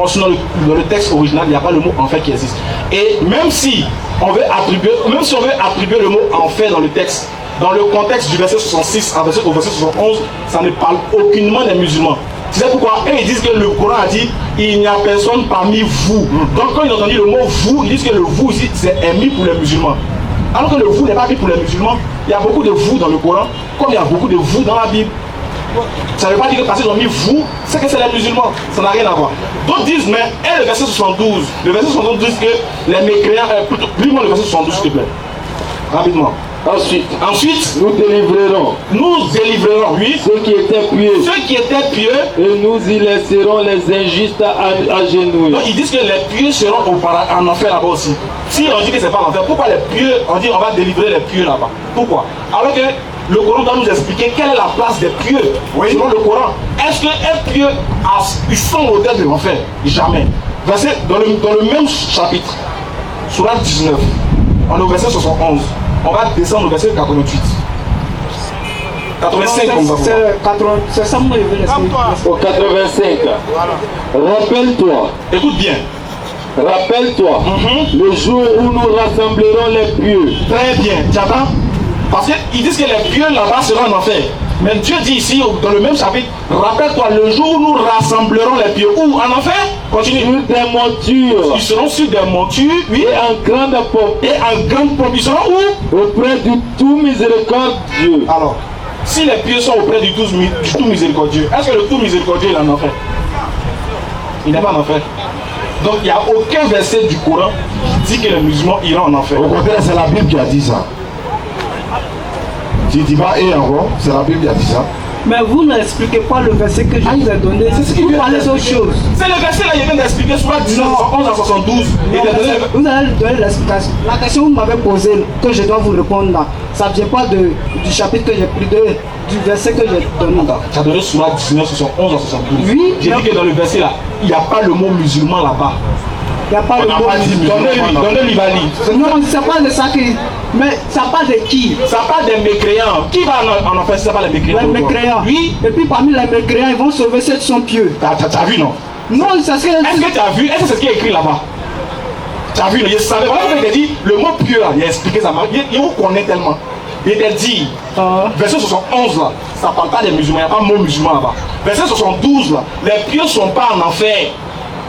Speaker 2: Sinon, dans le texte original, il n'y a pas le mot enfer qui existe. Et même si on veut attribuer le mot enfer dans le texte, dans le contexte du verset 66 au verset 71, ça ne parle aucunement des musulmans. Tu sais pourquoi? Eux, ils disent que le Coran a dit il n'y a personne parmi vous. Donc quand ils ont entendu le mot vous, ils disent que le vous ici c'est mis pour les musulmans. Alors que le vous n'est pas mis pour les musulmans. Il y a beaucoup de vous dans le Coran, comme il y a beaucoup de vous dans la Bible. Ça ne veut pas dire que parce qu'ils ont mis vous, c'est que c'est les musulmans. Ça n'a rien à voir. D'autres disent, mais et le verset 72. Le verset 72 dit que les mécréants. Lis-moi le verset 72, s'il te plaît. Rapidement. Ensuite, nous délivrerons, oui,
Speaker 3: ceux qui étaient pieux,
Speaker 2: et
Speaker 3: nous y laisserons les injustes à genoux.
Speaker 2: Donc ils disent que les pieux seront en enfer là-bas aussi. Si on dit que c'est pas l'enfer, pourquoi les pieux, on dit on va délivrer les pieux là-bas? Pourquoi? Alors que le Coran doit nous expliquer quelle est la place des pieux. Oui. Selon le Coran, est-ce qu'un pieux ils sont au-delà de l'enfer? Jamais. Verset, dans le même chapitre, sourate 19, on est au verset 71. On va descendre au verset 88. 85, on va voir.
Speaker 6: C'est ça, moi, je veux l'expliquer.
Speaker 3: Au 85. Rappelle-toi.
Speaker 2: Écoute bien.
Speaker 3: Rappelle-toi, le jour où nous rassemblerons les pieux.
Speaker 2: Très bien. Tu attends? Parce qu'ils disent que les pieux là-bas seront en enfer. Mais Dieu dit ici, dans le même chapitre, rappelle-toi, le jour où nous rassemblerons les pieux. Où? En enfer? Continue.
Speaker 3: Sur des montures.
Speaker 2: Ils seront sur des montures, oui.
Speaker 3: Et en grande pompe.
Speaker 2: Ils seront où?
Speaker 3: Auprès du tout miséricordieux.
Speaker 2: Alors, si les pieux sont auprès du tout miséricordieux, est-ce que le tout miséricordieux est en enfer? Il n'est pas en enfer. Donc il n'y a aucun verset du Coran qui dit que les musulmans iront en enfer.
Speaker 1: Au contraire, c'est la Bible qui a dit ça. Tu dis pas et encore, c'est la Bible qui a dit ça.
Speaker 6: Mais vous n'expliquez pas le verset que je vous ai donné.
Speaker 2: C'est ce qui
Speaker 6: vous parlez d'autre chose.
Speaker 2: C'est le verset là, il vient d'expliquer sur 19, 11 à 72.
Speaker 6: Vous allez donner l'explication. La question que vous m'avez posée, que je dois vous répondre là, ça ne vient pas du chapitre que j'ai pris, du verset que j'ai donné.
Speaker 2: Tu as donné sur 19, 11 à 72.
Speaker 6: Oui.
Speaker 2: J'ai dit que dans le verset là, il n'y a pas le mot musulman là-bas.
Speaker 6: Il n'y a pas le mot musulman.
Speaker 2: Donnez-lui Bali.
Speaker 6: Non, c'est pas de ça qui. Mais ça parle de qui?
Speaker 2: Ça parle des mécréants. Qui va en enfer si ça parle des mécréants?
Speaker 6: Les mécréants.
Speaker 2: Oui.
Speaker 6: Et puis parmi les mécréants, ils vont sauver ceux qui sont pieux.
Speaker 2: T'as vu, non?
Speaker 6: Non, c'est ce que.
Speaker 2: Est-ce que tu as vu? Est-ce que c'est ce qui est écrit là-bas? Tu as vu, non? Je savais. Voilà pourquoi il a dit le mot pieux là, il a expliqué ça. Il vous connaît tellement. Il t'a dit, verset 71 là, ça parle pas des musulmans, il n'y a pas de mot musulman là-bas. Verset 72 là, les pieux ne sont pas en enfer.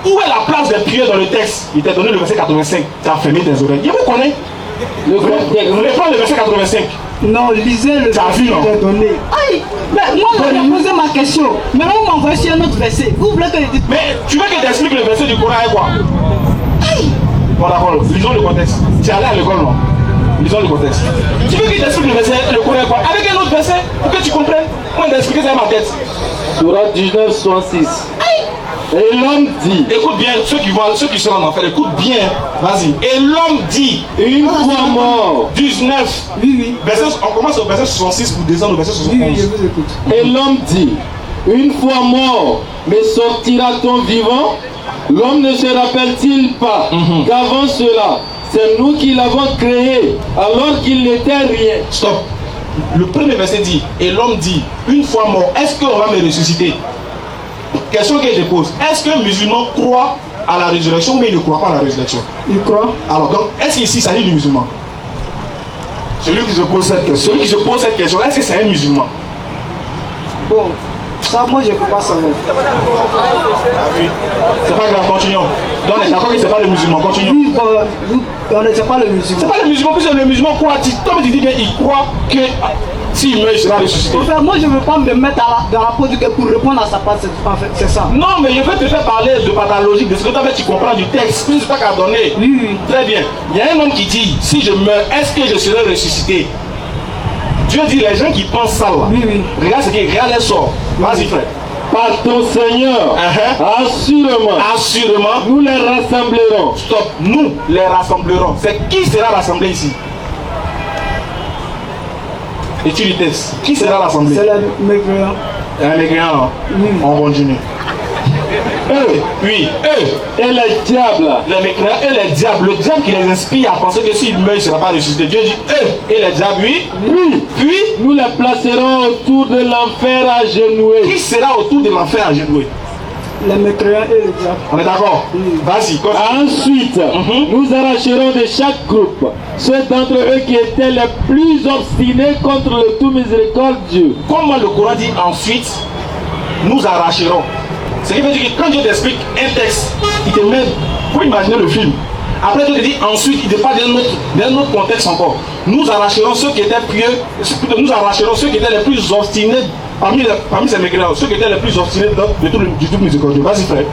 Speaker 2: Où est la place des pieux dans le texte? Il t'a donné le verset 85. Tu as fermé tes oreilles. Il vous connaît. Vous voulez prendre le verset 85?
Speaker 6: Non, lisez le verset que j'ai donné. Aïe, mais moi j'ai posé ma question. Mais on m'envoie sur un autre verset. Vous voulez que je dise?
Speaker 2: Mais tu veux que je t'explique le verset du Coran et quoi?
Speaker 6: Aïe.
Speaker 2: Bon d'accord, lisons le contexte. Tu es allé à l'école, non? Lisons le contexte. Tu veux que je t'explique le Coran et quoi? Avec un autre verset pour que tu comprennes. Moi j'ai expliqué ça dans ma tête.
Speaker 3: Sourate 19, 66. Et l'homme dit,
Speaker 2: écoute bien, ceux qui sont en enfer, écoute bien, vas-y. Et l'homme dit,
Speaker 3: une fois mort,
Speaker 2: 19,
Speaker 6: oui.
Speaker 2: On commence au verset 66 pour descendre au verset 71.
Speaker 6: Oui, je vous écoute.
Speaker 3: Et l'homme dit, une fois mort, mais sortira-t-on vivant? L'homme ne se rappelle-t-il pas qu'avant cela, c'est nous qui l'avons créé, alors qu'il n'était rien?
Speaker 2: Stop. Le premier verset dit, et l'homme dit, une fois mort, est-ce qu'on va me ressusciter? Question que je pose, est-ce qu'un musulman croit à la résurrection ou il ne croit pas à la résurrection?
Speaker 6: Il croit.
Speaker 2: Alors donc, est-ce qu'ici il s'agit du musulman? Celui qui se pose cette question, est-ce que c'est un musulman?
Speaker 6: Bon, ça moi je ne peux pas savoir.
Speaker 2: C'est pas grave, continuons. Donc on est d'accord que c'est pas le musulman, continuons.
Speaker 6: Oui, on ne sait pas le musulman.
Speaker 2: C'est pas le musulman, puisque le musulman croit, comme tu dis bien, il croit que s'il meurt, il sera ressuscité.
Speaker 6: Enfin, moi je ne veux pas me mettre dans la peau du gars pour répondre à sa place, en fait, c'est ça.
Speaker 2: Non, mais je veux te faire parler de ta logique, de ce que tu comprends du texte, plus c'est pas qu'à donner.
Speaker 6: Oui.
Speaker 2: Très bien. Il y a un homme qui dit, si je meurs, est-ce que je serai ressuscité? Dieu dit, les gens qui pensent ça là, regarde ce qui regarde les sorts. Vas-y frère.
Speaker 3: Par ton Seigneur, assurément, nous les rassemblerons.
Speaker 2: Stop, nous les rassemblerons. C'est qui sera rassemblé ici? Et tu lui testes. Qui sera rassemblé?
Speaker 6: C'est les mécréants.
Speaker 2: Un mécréant, on continue. Eux, oui, eux.
Speaker 3: Et les diables.
Speaker 2: Les mécréants et les diables. Le diable qui les inspire à penser que s'ils meurent, il ne sera pas ressuscité. Dieu dit eux et les diables, oui. Puis,
Speaker 3: nous les placerons autour de l'enfer agenoués.
Speaker 2: Qui sera autour de l'enfer agenoué?
Speaker 6: Les mécréants et les diables.
Speaker 2: On est d'accord? Vas-y,
Speaker 3: ensuite, nous arracherons de chaque groupe ceux d'entre eux qui étaient les plus obstinés contre le tout miséricordieux.
Speaker 2: Comment le Coran dit ensuite, nous arracherons? Ce qui veut dire que quand Dieu t'explique un texte, il te met pour imaginer le film. Après, Dieu te dit ensuite, il te parle d'un autre contexte encore. Nous arracherons ceux qui étaient pieux, nous arracherons ceux qui étaient les plus obstinés parmi ces mécréants, ceux qui étaient les plus obstinés du tout miséricordieux. Vas-y, frère.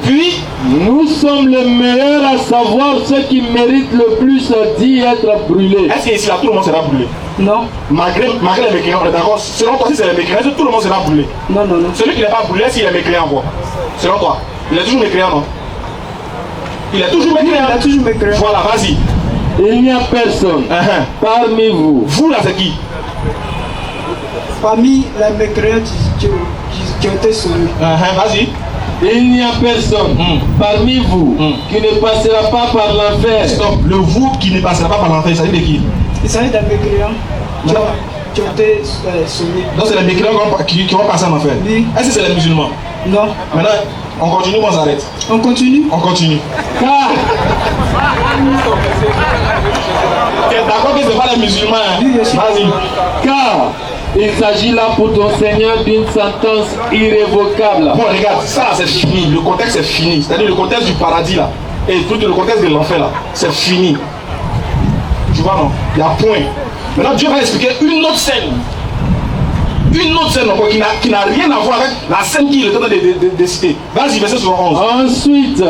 Speaker 3: Puis, nous sommes les meilleurs à savoir ceux qui méritent le plus d'y être brûlés.
Speaker 2: Est-ce qu'ici, là, tout le monde sera brûlé?
Speaker 6: Non.
Speaker 2: Malgré les mécréants, on est d'accord? Selon toi, si c'est les mécréants, tout le monde sera brûlé?
Speaker 6: Non, non, non.
Speaker 2: Celui qui n'est pas brûlé, s'il est mécréant, quoi? Selon toi, il est toujours mécréant, non? Il est toujours mécréant.
Speaker 6: Il est toujours mécréant.
Speaker 2: Voilà, vas-y.
Speaker 3: Il n'y a personne parmi vous.
Speaker 2: Vous, là, c'est qui?
Speaker 6: Parmi les mécréants qui ont été sauvés.
Speaker 2: Vas-y.
Speaker 3: Il n'y a personne parmi vous qui ne passera pas par l'enfer.
Speaker 2: Stop. Le vous qui ne passera pas par l'enfer, il s'agit de qui?
Speaker 6: Il s'agit des mécréants qui ont été sauvés.
Speaker 2: Donc c'est les mécréants qui vont passer en enfer.
Speaker 6: Oui.
Speaker 2: Est-ce que c'est les musulmans?
Speaker 6: Non.
Speaker 2: Maintenant, on continue ou on s'arrête?
Speaker 6: On continue?
Speaker 2: On continue.
Speaker 3: Car,
Speaker 2: d'accord que ce n'est pas les musulmans. Vas-y.
Speaker 3: Car il s'agit là pour ton Seigneur d'une sentence irrévocable.
Speaker 2: Bon, regarde, ça c'est fini. Le contexte est fini. C'est-à-dire le contexte du paradis là. Et tout le contexte de l'enfer là. C'est fini. Tu vois, non? Il y a point. Maintenant, Dieu va expliquer une autre scène. Une autre scène encore qui n'a rien à voir avec la scène qu'il est en train de citer. Vas-y, verset 11.
Speaker 3: Ensuite,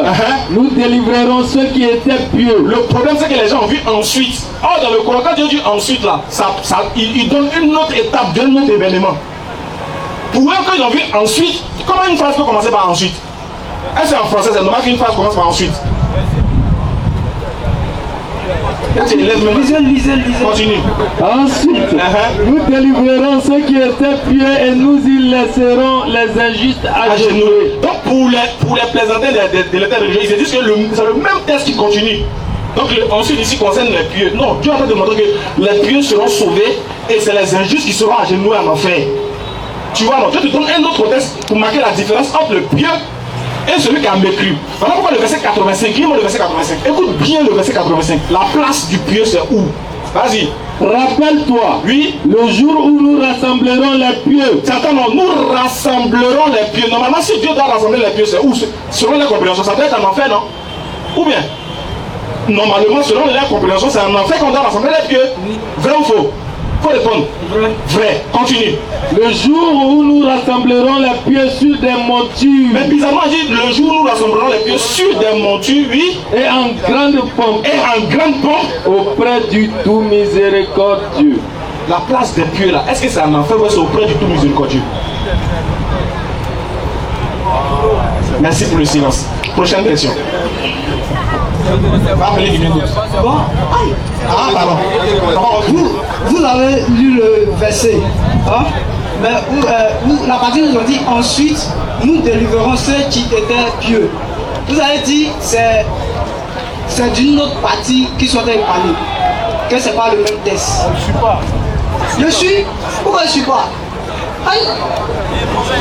Speaker 3: nous délivrerons ceux qui étaient pieux.
Speaker 2: Le problème, c'est que les gens ont vu ensuite. Oh, dans le Coran, quand Dieu dit ensuite là, il donne une autre étape d'un autre événement. Pour eux, quand ils ont vu ensuite, comment une phrase peut commencer par ensuite? Est-ce que en français, c'est normal qu'une phrase commence par ensuite?
Speaker 6: Lisez.
Speaker 2: Continue.
Speaker 3: Ensuite, nous délivrerons ceux qui étaient pieux et nous y laisserons les injustes agenoués.
Speaker 2: Donc pour les plaisanter de l'état religieux, ils se disent que c'est le même texte qui continue. Donc ensuite ici concerne les pieux. Non, Dieu est en train de montrer que les pieux seront sauvés et c'est les injustes qui seront agenoués en enfer. Tu vois, non, Dieu te donne un autre texte pour marquer la différence entre le pieux et celui qui a mécru. Voilà pourquoi le verset 85, lis-moi le verset 85. Écoute bien le verset 85. La place du pieux, c'est où? Vas-y.
Speaker 3: Rappelle-toi,
Speaker 2: oui,
Speaker 3: le jour où nous rassemblerons les pieux.
Speaker 2: Certains, nous rassemblerons les pieux. Normalement, si Dieu doit rassembler les pieux, c'est où? Selon la compréhension, ça doit être en enfer, non? Ou bien? Normalement, selon la compréhension, c'est en enfer qu'on doit rassembler les pieux. Oui. Vrai ou faux? Faut répondre. Vrai. Continue.
Speaker 3: Le jour où nous rassemblerons les pieux sur des montures.
Speaker 2: Mais bizarrement, dit le jour où nous rassemblerons les pieux sur des montures, oui.
Speaker 3: Et en grande pompe.
Speaker 2: Et en grande pompe.
Speaker 3: Auprès du tout miséricordieux.
Speaker 2: La place des pieux là, est-ce que c'est en enfer ou c'est auprès du tout miséricordieux? Merci pour le silence. Prochaine question.
Speaker 6: Bon.
Speaker 2: Ah, pardon.
Speaker 6: Vous avez lu le verset. Hein? Mais la partie nous a dit ensuite, nous délivrerons ceux qui étaient pieux. Vous avez dit c'est d'une autre partie qui sont parlée. Que c'est pas le même texte.
Speaker 2: Je ne suis pas.
Speaker 6: Je suis. Pourquoi je ne suis pas? Aïe.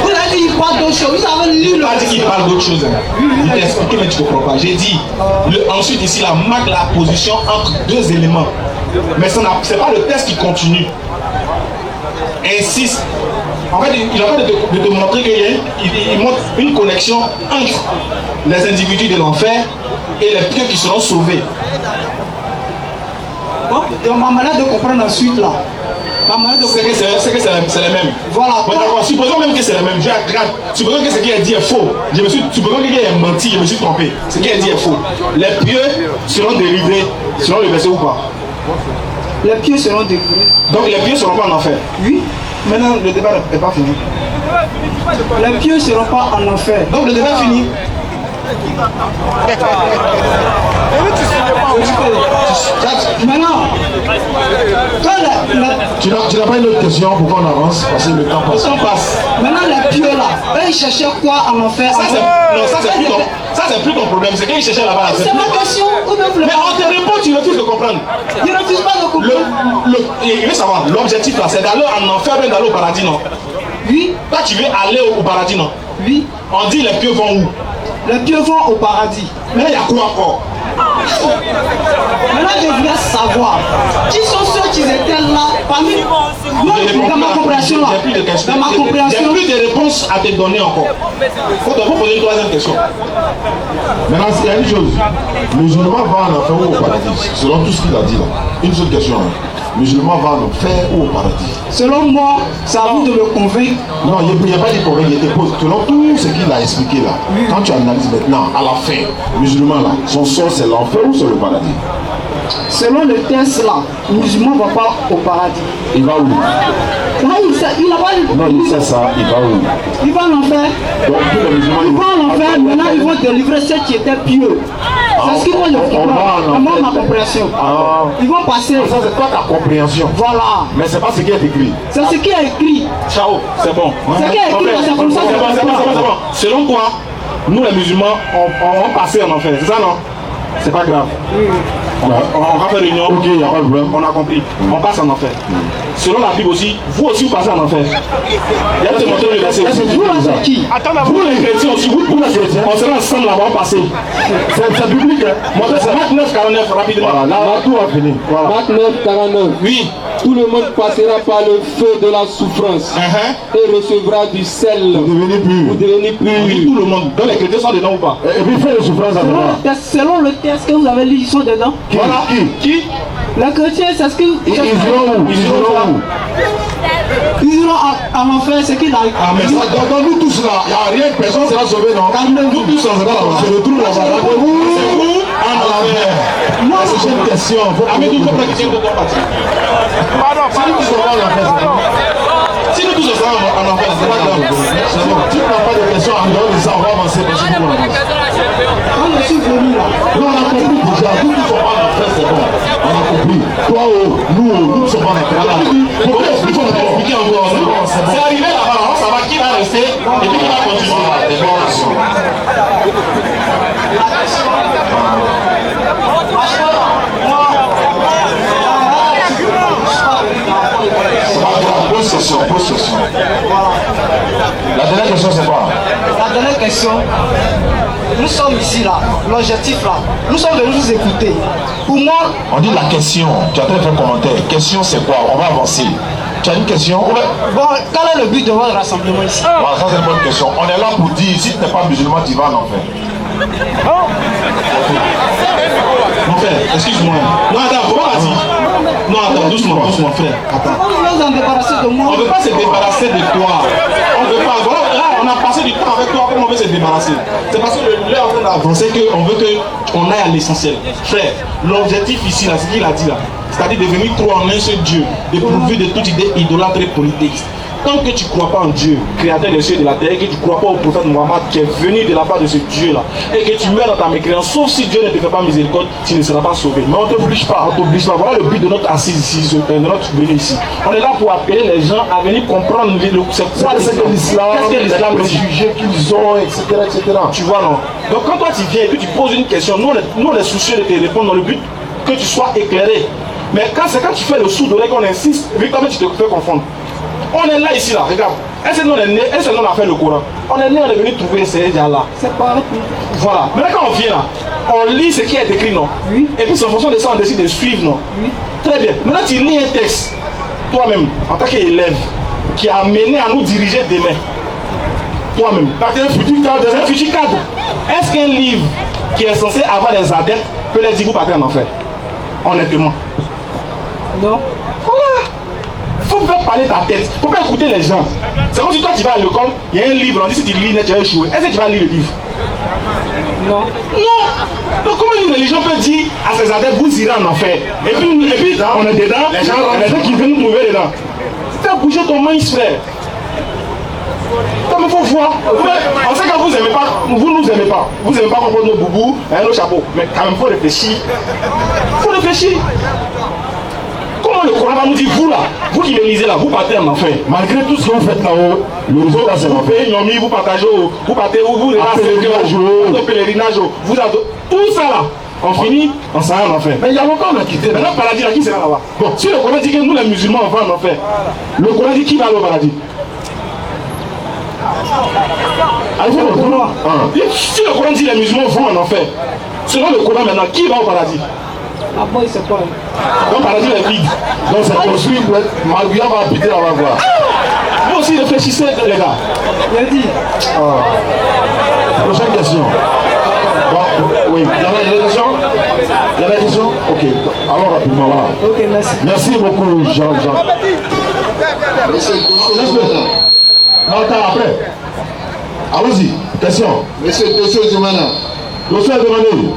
Speaker 6: Vous avez dit qu'il parle d'autre chose. Vous avez lu le.
Speaker 2: Pas dit qu'il parle d'autre chose. Il t'a expliqué, mais tu ne comprends pas. J'ai dit, ensuite ici, la marque la position entre deux éléments. Mais ce n'est pas le texte qui continue. Insiste. En fait, il est en train de te montrer qu'il montre une connexion entre les individus de l'enfer et les pieux qui seront sauvés.
Speaker 6: Bon, donc ma manière de comprendre ensuite là.
Speaker 2: C'est que c'est les mêmes.
Speaker 6: Voilà.
Speaker 2: Bon, d'accord, supposons même que c'est les mêmes. Supposons que ce qu'il a dit est faux. Supposons qu'il a menti, je me suis trompé. Ce qu'il a dit est faux. Les pieux seront délivrés selon le verset ou pas?
Speaker 6: Les pieux seront délivrés.
Speaker 2: Donc les pieux ne seront pas en enfer?
Speaker 6: Oui.
Speaker 2: Maintenant, le débat n'est pas fini.
Speaker 6: Les pieux ne seront pas en enfer.
Speaker 2: Donc le débat est fini.
Speaker 6: Maintenant,
Speaker 1: tu n'as pas une autre question pour qu'on avance parce que le temps passe.
Speaker 6: Maintenant les pieux là, Mais ils cherchaient quoi en enfer?
Speaker 2: Ça, c'est plus ton problème. C'est qu'ils cherchaient là-bas.
Speaker 6: C'est ma question.
Speaker 2: Mais on te répond, tu refuses de comprendre.
Speaker 6: Je ne refuse pas de comprendre.
Speaker 2: Il veut savoir, l'objectif là, c'est d'aller en enfer, même d'aller au paradis, non?
Speaker 6: Oui.
Speaker 2: Toi, tu veux aller au paradis, non?
Speaker 6: Oui.
Speaker 2: On dit les pieux vont où?
Speaker 6: Les pieux vont au paradis.
Speaker 2: Mais il y a quoi encore?
Speaker 6: Maintenant, je voulais savoir qui sont ceux qui étaient là parmi nous dans ma compréhension là.
Speaker 2: J'ai plus de questions.
Speaker 6: Dans ma compréhension.
Speaker 2: J'ai plus de réponses à te donner encore. Faut te poser une troisième question.
Speaker 1: Maintenant, il y a une chose. Le musulman va en enfer ou au paradis? Selon tout ce qu'il a dit là. Une seule question. Le musulman va en enfer ou au paradis?
Speaker 6: Selon moi, c'est à vous de me convaincre.
Speaker 1: Non, il n'y a pas de convaincre, il te pose. Selon tout ce qu'il a expliqué là, quand tu analyses maintenant, à la fin, le musulman là, son sort c'est l'enfer ou c'est le paradis?
Speaker 6: Selon le test là, le musulman ne va pas au paradis.
Speaker 1: Il va où?
Speaker 6: Là, il a pas...
Speaker 1: Non, il sait ça, il va où?
Speaker 6: Il va en enfer.
Speaker 1: Donc, tous les musulmans,
Speaker 6: Ils vont en enfer, maintenant ils vont délivrer ceux qui étaient pieux. C'est ce qu'ils vont le comprendre. Moi, ma compréhension. Ils vont passer.
Speaker 1: Ça, c'est toi ta compréhension.
Speaker 6: Voilà.
Speaker 1: Mais c'est pas ce qui est écrit.
Speaker 6: C'est ce qui est écrit.
Speaker 2: Ciao, c'est bon.
Speaker 6: C'est ce qui est écrit, c'est comme ça.
Speaker 2: C'est bon. Selon toi, nous les musulmans, on va passer en enfer. C'est ça, non? C'est pas grave. On va faire réunion.
Speaker 1: Ok, il n'y a pas de problème.
Speaker 2: On a compris. On passe en enfer. Selon la Bible aussi, vous aussi vous passez en enfer. Il y a te montrer le verset.
Speaker 6: Vous là, c'est qui?
Speaker 2: Vous les chrétiens aussi, vous les chrétiens, on sera ensemble là-bas, on passe. C'est biblique. Montrez, c'est Marc 9, 49, rapidement.
Speaker 1: Voilà, là, tout a fini. Voilà.
Speaker 3: Marc 9, 49.
Speaker 2: Oui.
Speaker 3: Tout le monde passera par le feu de la souffrance et recevra du sel
Speaker 1: Vous devenez
Speaker 3: pour
Speaker 1: pur.
Speaker 3: devenir
Speaker 2: Oui,
Speaker 3: plus.
Speaker 2: tout le monde. Donc les chrétiens sont dedans ou pas?
Speaker 1: Et puis, fais les souffrances à moi.
Speaker 6: Selon le test que vous avez lu, ils sont dedans.
Speaker 2: Voilà. Qui?
Speaker 6: Les chrétiens, c'est ce qu'ils...
Speaker 1: Ils iront où? Ils iront où?
Speaker 6: Ils iront en enfer, c'est qu'ils arrivent.
Speaker 1: Ah, mais ça, dans nous tous là, il n'y a rien, personne ne sera sauvé, non? Nous tous, on se retrouve là-bas.
Speaker 2: C'est où?
Speaker 1: À l'envers.
Speaker 6: Moi,
Speaker 1: C'est une question.
Speaker 2: Ah, mais nous sommes pas chrétiens de ton parti.
Speaker 1: Si nous tous on va à l'enfer, c'est bon.
Speaker 2: Si nous tous sommes en enfer, c'est pas grave.
Speaker 1: C'est bon. Tu n'as pas de questions en dehors de ça, on va avancer parce que nous on avance.
Speaker 6: quand je suis venu là,
Speaker 1: Nous on a compris déjà, nous tous on va en enfer, c'est bon. On a compris. Toi, nous sommes en enfer. Pourquoi expliquer encore?
Speaker 2: C'est arrivé là-bas, ça va, qui va rester et puis qui va continuer.
Speaker 1: Pose question. La dernière question, c'est quoi?
Speaker 6: la dernière question, nous sommes ici là, l'objectif là, nous sommes venus vous écouter. Pour moi,
Speaker 1: On dit la question. Tu as fait un commentaire. Question, c'est quoi? On va avancer. Tu as une question?
Speaker 6: bon, quel est le but de votre rassemblement ici?
Speaker 1: Voilà, ça c'est une bonne question. On est là pour dire, si tu n'es pas musulman, tu vas en enfer.
Speaker 2: Mon frère, excuse-moi. Non, attends, faut pas partir. Non, attends, doucement, frère. Attends.
Speaker 6: Pourquoi vous voulez vous en débarrasser de moi?
Speaker 2: On ne veut pas se débarrasser de toi. On veut pas. Voilà, là, on a passé du temps avec toi, comment on veut se débarrasser? C'est parce que là, on a avancé qu'on veut qu'on aille à l'essentiel. Frère, l'objectif ici, là, c'est ce qu'il a dit là. C'est-à-dire de venir trop en un seul Dieu, dépourvu de toute idée idolâtre et polythéiste. Tant que tu ne crois pas en Dieu, créateur des cieux et de la terre, et que tu ne crois pas au prophète Mohammed qui est venu de la part de ce Dieu-là, et que tu meurs dans ta mécréance, sauf si Dieu ne te fait pas miséricorde, tu ne seras pas sauvé. Mais on ne t'oblige pas, Voilà le but de notre assise ici, de notre venue ici. On est là pour appeler les gens à venir comprendre c'est quoi l'islam, qu'est-ce que l'islam,
Speaker 1: les sujets qu'ils ont, etc., etc.
Speaker 2: Tu vois, non? Donc quand toi tu viens et que tu poses une question, nous on est soucieux de te répondre dans le but que tu sois éclairé. Mais quand tu fais le sourd d'oreille qu'on insiste, évidemment tu te fais confondre. On est là ici là, regarde. Est-ce que nous on est né, est-ce que nous on a fait le Coran? On est né, on est venu trouver ces gens-là.
Speaker 6: C'est pas
Speaker 2: Voilà. Maintenant quand on vient là, on lit ce qui est écrit, non?
Speaker 6: Oui.
Speaker 2: Et puis c'est en fonction de ça on décide de suivre, non?
Speaker 6: Oui.
Speaker 2: Très bien. Maintenant tu lis un texte, toi-même, en tant qu'élève, qui a amené à nous diriger demain. Toi-même. Parce que un futur cadre. Est-ce qu'un livre qui est censé avoir des adeptes peut les dire vous partez en enfer? Honnêtement.
Speaker 6: non.
Speaker 2: Voilà. Faut faire parler ta tête. Faut pas écouter les gens. C'est comme si toi tu vas à l'école, il y a un livre, on dit si tu lis, tu vas échouer. Est-ce que tu vas lire le livre?
Speaker 6: Non.
Speaker 2: Non. Donc comment une religion peut dire à ses adeptes vous irez en enfer? Et puis on est dedans, les gens qui viennent nous trouver dedans. Fais bouger ton mince, frère. Comme il faut voir. On sait que vous aimez pas, vous nous aimez pas. Vous aimez pas qu'on porte nos boubous et nos chapeaux. Mais quand même, il faut réfléchir. Il faut réfléchir. Comment le Coran va nous dire, vous là, vous qui me lisez là, vous partez en enfer.
Speaker 1: Malgré tout ce que vous faites là-haut, le résultat c'est
Speaker 2: vous payez Nyomi, vous partagez, vous partez où, vous pèlerinage, vous tout ça là, on finit, on s'en va en enfer.
Speaker 1: Mais il y a longtemps on a quitté.
Speaker 2: Maintenant, le paradis là, qui sera là-bas? Bon, si le Coran dit que nous les musulmans on va en enfer, le Coran dit qui va aller au paradis? Si le Coran dit les musulmans vont en enfer, selon le Coran maintenant, qui va au paradis?
Speaker 6: Ah bon, il sait pas.
Speaker 2: Donc le paradis est vide.
Speaker 1: Donc c'est construit pour être. Maria va habiter là, on va voir.
Speaker 2: Vous aussi réfléchissez les gars.
Speaker 6: Il a dit.
Speaker 1: Prochaine question. Bon, oui, il y avait des questions? Il y avait des questions? Ok, alors rapidement, voilà.
Speaker 6: Ok, merci.
Speaker 1: Merci beaucoup, Jean.
Speaker 4: Monsieur Zumana.
Speaker 1: Non, attends, après. Allons-y, question.
Speaker 4: Monsieur Zumana.
Speaker 1: Monsieur a demandé.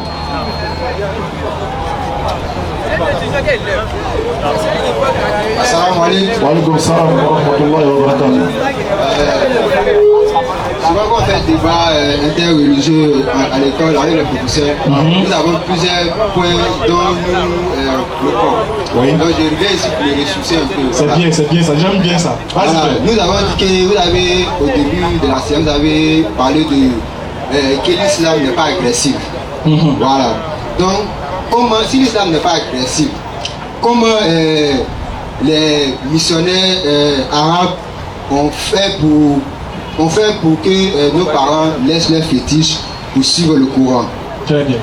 Speaker 4: Assalamu alaikum.
Speaker 1: Wa alaikum salam wa rahmatullahi wa barakatuh.
Speaker 4: Souvent quand on fait un débat interreligieux à l'école avec les professeurs, nous avons plusieurs points dont nous bloquons.
Speaker 2: Oui.
Speaker 4: Donc je reviens ici pour les ressourcer un peu.
Speaker 2: C'est bien ça, j'aime bien ça.
Speaker 4: Voilà. Nous avons dit que vous avez, au début de la séance, vous avez parlé de que l'islam n'est pas agressif. Voilà. Donc, comment, si l'islam n'est pas agressif, comment les missionnaires arabes ont fait pour que nos parents laissent leurs fétiches pour suivre le courant?
Speaker 2: Très bien,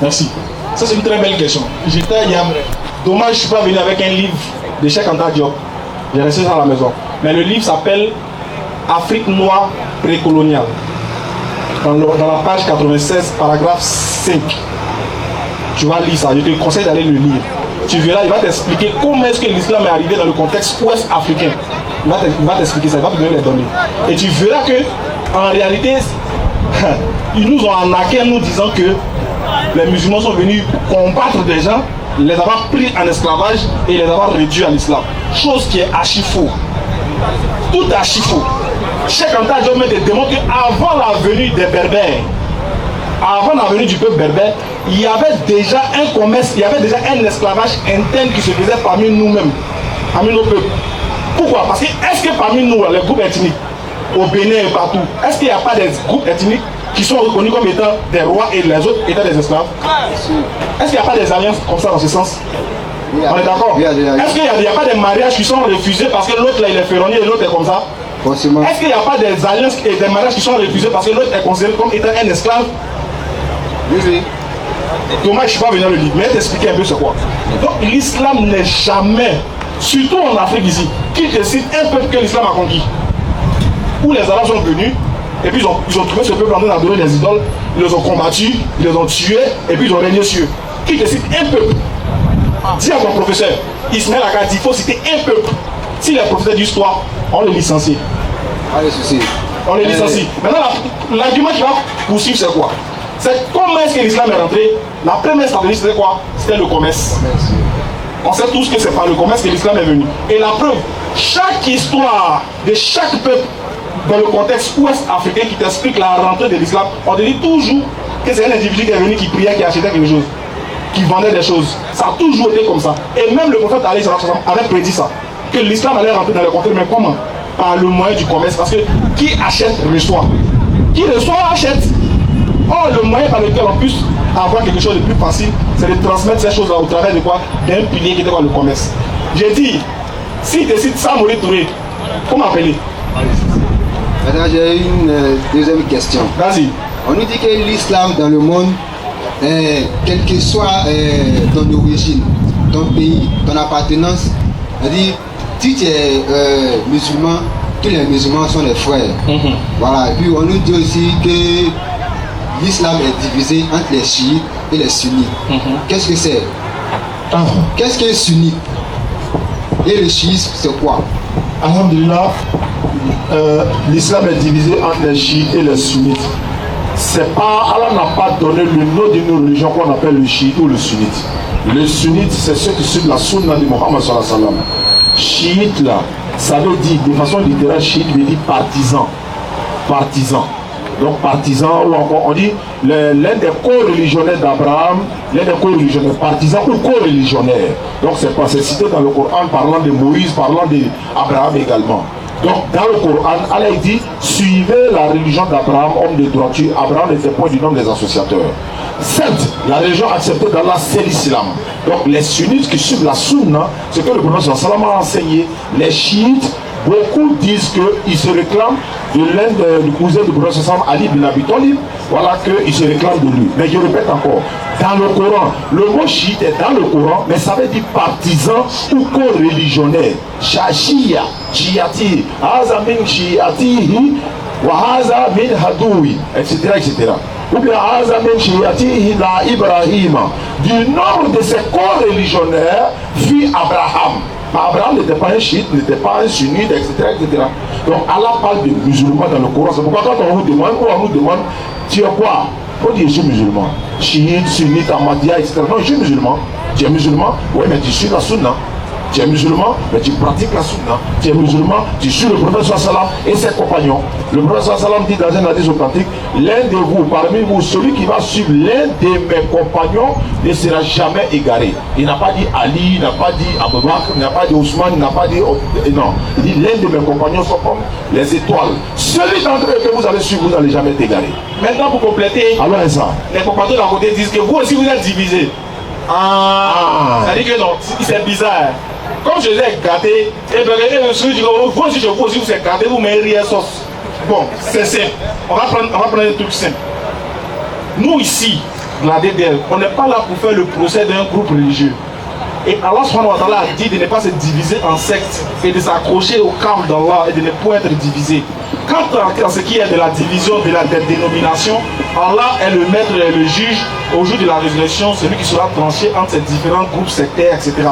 Speaker 2: merci. Ça c'est une très belle question. J'étais hier, dommage je ne suis pas venu avec un livre de Cheikh Anta Diop. J'ai resté ça à la maison. Mais le livre s'appelle Afrique noire précoloniale. Dans la page 96, paragraphe 5. Tu vas lire ça, je te conseille d'aller le lire. Tu verras, il va t'expliquer comment est-ce que l'islam est arrivé dans le contexte ouest africain. Il va t'expliquer ça, il va te donner les données. Et tu verras que, en réalité, ils nous ont arnaqué en nous disant que les musulmans sont venus combattre des gens, les avoir pris en esclavage et les avoir réduits à l'islam. Chose qui est archi faux. Tout est archi faux. Cheikh Anta Diop te démontre qu'avant la venue des Berbères, avant la venue du peuple berbère, il y avait déjà un commerce, il y avait déjà un esclavage interne qui se faisait parmi nous-mêmes, parmi nos peuples. Pourquoi? Parce que est-ce que parmi nous, les groupes ethniques, au Bénin et partout, est-ce qu'il n'y a pas des groupes ethniques qui sont reconnus comme étant des rois et les autres étant des esclaves? Est-ce qu'il n'y a pas des alliances comme ça dans ce sens? On est d'accord? Est-ce qu'il n'y a pas des mariages qui sont refusés parce que l'autre là il est ferronnier et l'autre est comme ça? Est-ce qu'il n'y a pas des alliances et des mariages qui sont refusés parce que l'autre est considéré comme étant un esclave? Oui. Dommage, je ne suis pas venu le lire, mais t'expliquer un peu ce quoi. Donc l'islam n'est jamais, surtout en Afrique ici, qui décide un peuple que l'islam a conquis. Où les Arabes sont venus, et puis ils ont trouvé ce peuple en train d'adorer des idoles, ils les ont combattus, ils les ont tués, et puis ils ont régné sur eux. Qui décide un peuple? Dis à ton professeur, Ismaël Akadi, il faut citer un peuple. Si les professeurs d'histoire, on les licencie. On les licencie. Maintenant, l'argument qui va poursuivre, c'est quoi? C'est comment est-ce que l'islam est rentré? La première stratégie, c'était quoi? C'était le commerce. On sait tous que c'est par le commerce que l'islam est venu. Et la preuve, chaque histoire de chaque peuple dans le contexte ouest-africain qui t'explique la rentrée de l'islam, on te dit toujours que c'est un individu qui est venu, qui priait, qui achetait quelque chose, qui vendait des choses. Ça a toujours été comme ça. Et même le prophète avait prédit ça, que l'islam allait rentrer dans le contexte. Mais comment? Par le moyen du commerce. Parce que qui achète reçoit. Qui reçoit achète. Or, le moyen par lequel on puisse avoir quelque chose de plus facile, c'est de transmettre ces choses-là au travers de quoi? D'un pilier qui était quoi? Le commerce. J'ai dit, si tu décides Samori Touré, comment appeler?
Speaker 4: Maintenant, j'ai une deuxième question.
Speaker 2: Vas-y.
Speaker 4: On nous dit que l'islam dans le monde, quelle que soit ton origine, ton pays, ton appartenance, c'est-à-dire, si tu es musulman, tous les musulmans sont des frères. Voilà. Et puis on nous dit aussi que l'islam est divisé entre les chiites et les sunnites. Qu'est-ce que c'est? Qu'est-ce qu'un sunnite? Et le chiisme, c'est quoi?
Speaker 1: Alhamdulillah, l'islam est divisé entre les chiites et les sunnites. C'est pas, Allah n'a pas donné le nom d'une religion qu'on appelle le chiite ou le sunnite. Le sunnite, c'est ceux qui suivent la sunna de Mohammed sallallahu alayhi wa sallam. Chiite là, ça veut dire, de façon littérale, chiite veut dire partisan. Partisan. Donc partisan, ou encore on dit l'un des co-religionnaires d'Abraham, l'un des co-religionnaires, partisans ou co-religionnaires. Donc c'est cité dans le Coran parlant de Moïse, parlant d'Abraham également. Donc dans le Coran, Allah dit suivez la religion d'Abraham, homme de droiture. Abraham n'était point du nom des associateurs. Certes, la religion acceptée d'Allah, c'est l'islam. Donc les sunnites qui suivent la sunna, c'est que le prophète sallallahu a enseigné. Les chiites, beaucoup disent qu'ils se réclament de l'un du cousin du prophète sallallahu Ali bin Abi Talib. Voilà qu'ils se réclament de lui. Mais je répète encore, dans le Coran, le mot chiite est dans le Coran, mais ça veut dire partisan ou co-religionnaire. Shashia, Shiati, Azamin Shiatihi, Wahaza min Hadoui, etc. etc. Ou bien Azamin Shiatihi la Ibrahim. Du nombre de ces co-religionnaires fut Abraham. Abraham n'était pas un chiite, n'était pas un sunnite, etc., etc. Donc Allah parle de musulmans dans le Coran. C'est pourquoi quand on vous demande, ou on nous demande, tu es quoi? On dit je suis musulman. Chiite, sunnite, ahmadiyya, etc. Non, je suis musulman. Tu es musulman? Oui, mais tu suis la sunna. Tu es musulman, mais tu pratiques la sunna. Tu es musulman, tu suis le prophète sallam et ses compagnons. Le prophète sallam dit dans un hadith authentique, l'un de vous, parmi vous, celui qui va suivre l'un de mes compagnons ne sera jamais égaré. Il n'a pas dit Ali, il n'a pas dit Abu Bakr, il n'a pas dit Ousmane, il n'a pas dit... Non, il dit l'un de mes compagnons sont comme les étoiles. Celui d'entre eux que vous allez suivre, vous n'allez jamais être égaré.
Speaker 2: Maintenant, pour compléter,
Speaker 1: alors ça.
Speaker 2: Les compagnons d'à côté disent que vous aussi vous êtes divisés. Ça dit que non, c'est bizarre. Comme je les ai gâtés, et bien vous aussi je vous aussi vous êtes gâtés, vous mettez rien sauce. Bon, c'est simple. On va prendre un truc simple. Nous ici, la DDL, on n'est pas là pour faire le procès d'un groupe religieux. Et Allah subhanahu wa ta'ala a dit de ne pas se diviser en sectes et de s'accrocher au camp d'Allah et de ne pas être divisé. Quant à ce qui est de la division de la dénomination, Allah est le maître et le juge au jour de la résurrection, celui qui sera tranché entre ces différents groupes sectaires, etc.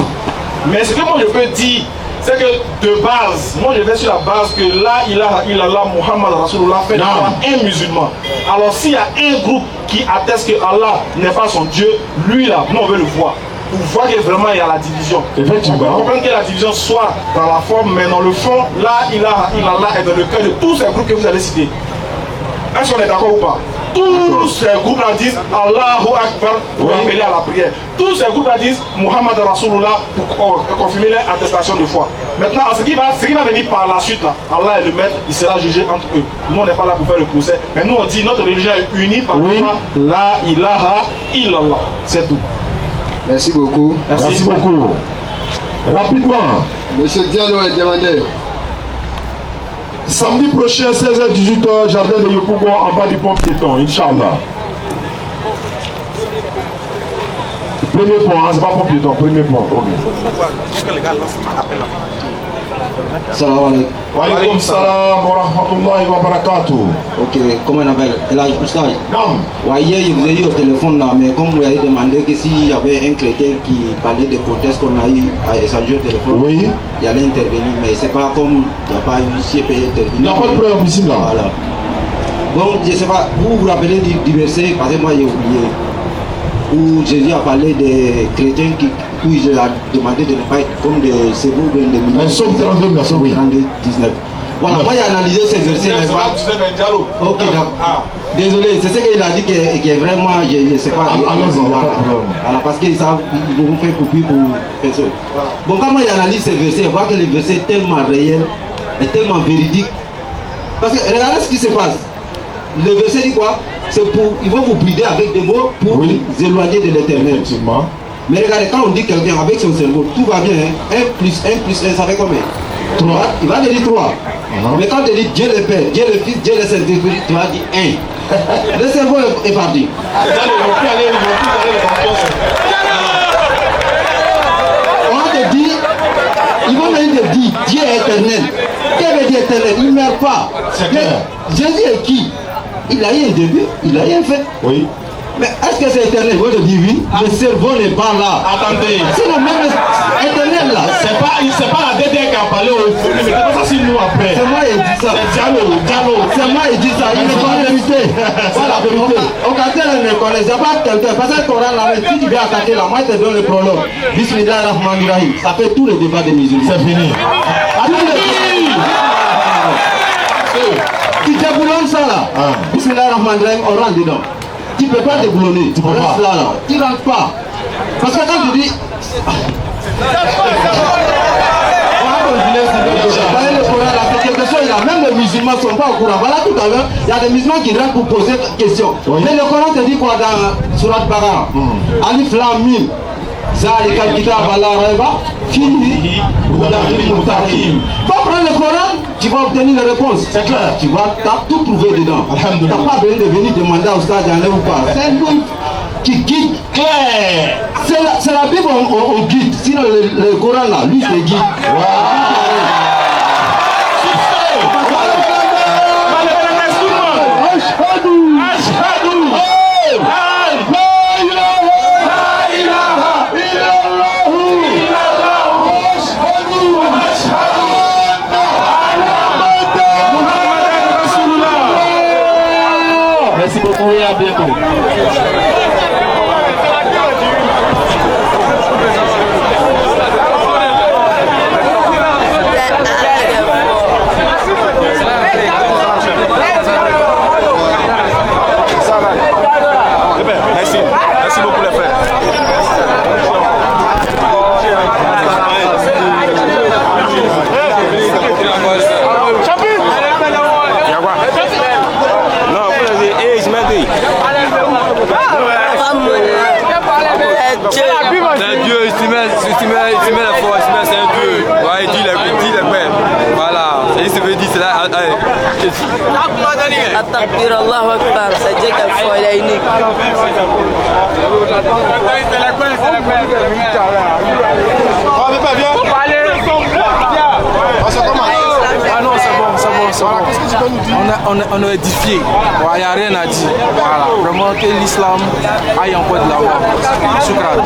Speaker 2: Mais ce que moi je peux dire, c'est que de base, moi je vais sur la base que la ilaha illallah Muhammad Rasulullah fait de toi un musulman. Alors s'il y a un groupe qui atteste que Allah n'est pas son Dieu, lui là, nous on veut le voir. Pour voir que vraiment il y a la division. Effectivement. On peut comprendre que la division soit dans la forme, mais dans le fond, la ilaha illallah est dans le cœur de tous ces groupes que vous allez citer. Est-ce qu'on est d'accord ou pas? Tous ces groupes-là disent Allahu Akbar pour appeler à la prière. Tous ces groupes-là disent Muhammad Rasulullah pour confirmer leur attestation de foi. Maintenant, ce qui va venir par la suite, là, Allah est le maître, il sera jugé entre eux. Nous, on n'est pas là pour faire le procès. Mais nous, on dit notre religion est unie par la ilaha illallah. C'est tout.
Speaker 4: Merci beaucoup.
Speaker 1: Merci beaucoup. Rapidement.
Speaker 4: Monsieur Diallo est demandé.
Speaker 1: Samedi prochain, 16h-18h, jardin de Yopougon, en bas du pont piéton, Inch'Allah. Premier pont, hein, c'est pas pont piéton, premier pont.
Speaker 8: Salam alaikum.
Speaker 1: Wa alaikum salam wa rahmatullahi wa barakatuh.
Speaker 8: Ok, comment on appelle? Elhaj Oustaz.
Speaker 1: Non.
Speaker 8: Ouais, hier, je vous ai eu au téléphone là, mais comme vous avez demandé que s'il y avait un chrétien qui parlait des protestes qu'on a eu à échanger au téléphone,
Speaker 1: oui,
Speaker 8: il allait intervenir, mais c'est pas comme il n'y a pas eu si peut intervenir.
Speaker 1: Il n'y a pas de problème ici là.
Speaker 8: Voilà. Bon, je sais pas, vous vous rappelez du verset, parce que moi j'ai oublié, où Jésus a parlé des chrétiens où il a demandé de ne pas être comme des Sébou, des milliers.
Speaker 1: Somme 32, verset
Speaker 8: 19. Voilà, moi j'ai analysé ces versets. Ok, désolé, c'est ce qu'il a dit qui est vraiment, je ne sais pas. Voilà, parce qu'ils savent, ils vont faire coupure pour personne. Bon, quand moi j'analyse ces versets, je vois que les versets sont tellement réels et tellement véridiques. Parce que regardez ce qui se passe. Le verset dit quoi? C'est pour, ils vont vous brider avec des mots pour vous éloigner de l'éternel. Mais regardez, quand on dit quelqu'un avec son cerveau, tout va bien, hein? 1 plus 1, ça fait combien? 3. Il va te dire 3. Mais quand tu dis Dieu le Père, Dieu le Fils, Dieu le Saint-Esprit, tu vas dire 1. Le cerveau est parti. On va te dire, ils vont même te dire Dieu est éternel. Qu'est-ce que Dieu est éternel? Il ne meurt pas. Jésus est qui? Il a eu un début, il a eu un fait.
Speaker 1: Oui.
Speaker 8: Mais est-ce que c'est éternel? Moi je dis oui. Le cerveau n'est pas là.
Speaker 2: Attendez.
Speaker 8: C'est le même éternel là.
Speaker 2: C'est pas la DDR qui a parlé au fond, mais c'est pas ça si nous après.
Speaker 8: C'est moi qui dis ça.
Speaker 2: C'est Diallo.
Speaker 8: C'est moi qui dis ça. Il n'est pas la vérité. Voilà, la vérité. Au quartier, on ne connaît pas quelqu'un. Parce que Coran là, si tu viens attaquer là, moi je te donne le prologue. Bismillah ar-Rahman ar-Rahim. Ça fait tout le débat des musulmans.
Speaker 1: C'est fini.
Speaker 8: Tu Tu déboulonnes ça là. Bismillahirrahmanirrahim, on rentre dedans. Tu peux pas déboulonner. Tu restes là. Tu rentres pas. Parce que quand tu dis. Même les musulmans ne sont pas au courant. Voilà, tout à l'heure, il y a des musulmans qui rentrent pour poser des questions. Mais le Coran te dit quoi dans Surat Baqarah? Alif Lam Mim. Zalika al-kitab la rayba fihi hudan lil-muttaqin. Va prendre le Coran, tu vas obtenir les réponses. C'est clair. Tu vas tout trouver dedans. Tu n'as pas besoin de venir demander au stade d'en ou pas. C'est un livre qui guide. Clair. C'est la Bible on guide. Sinon le Coran là, lui c'est guide.
Speaker 3: Merci beaucoup et à bientôt.
Speaker 2: Merci beaucoup les frères.
Speaker 9: C'est un Dieu, il se met la foi, c'est un Dieu. Ouais, il dit les mêmes. Voilà, il se veut dire c'est là.
Speaker 10: At-Takbir, Allahu Akbar, c'est Dieu qui a foi, il est unique.
Speaker 9: On est édifié, il n'y a rien à dire. Voilà. Vraiment que l'islam aille encore de l'avant. Shukran.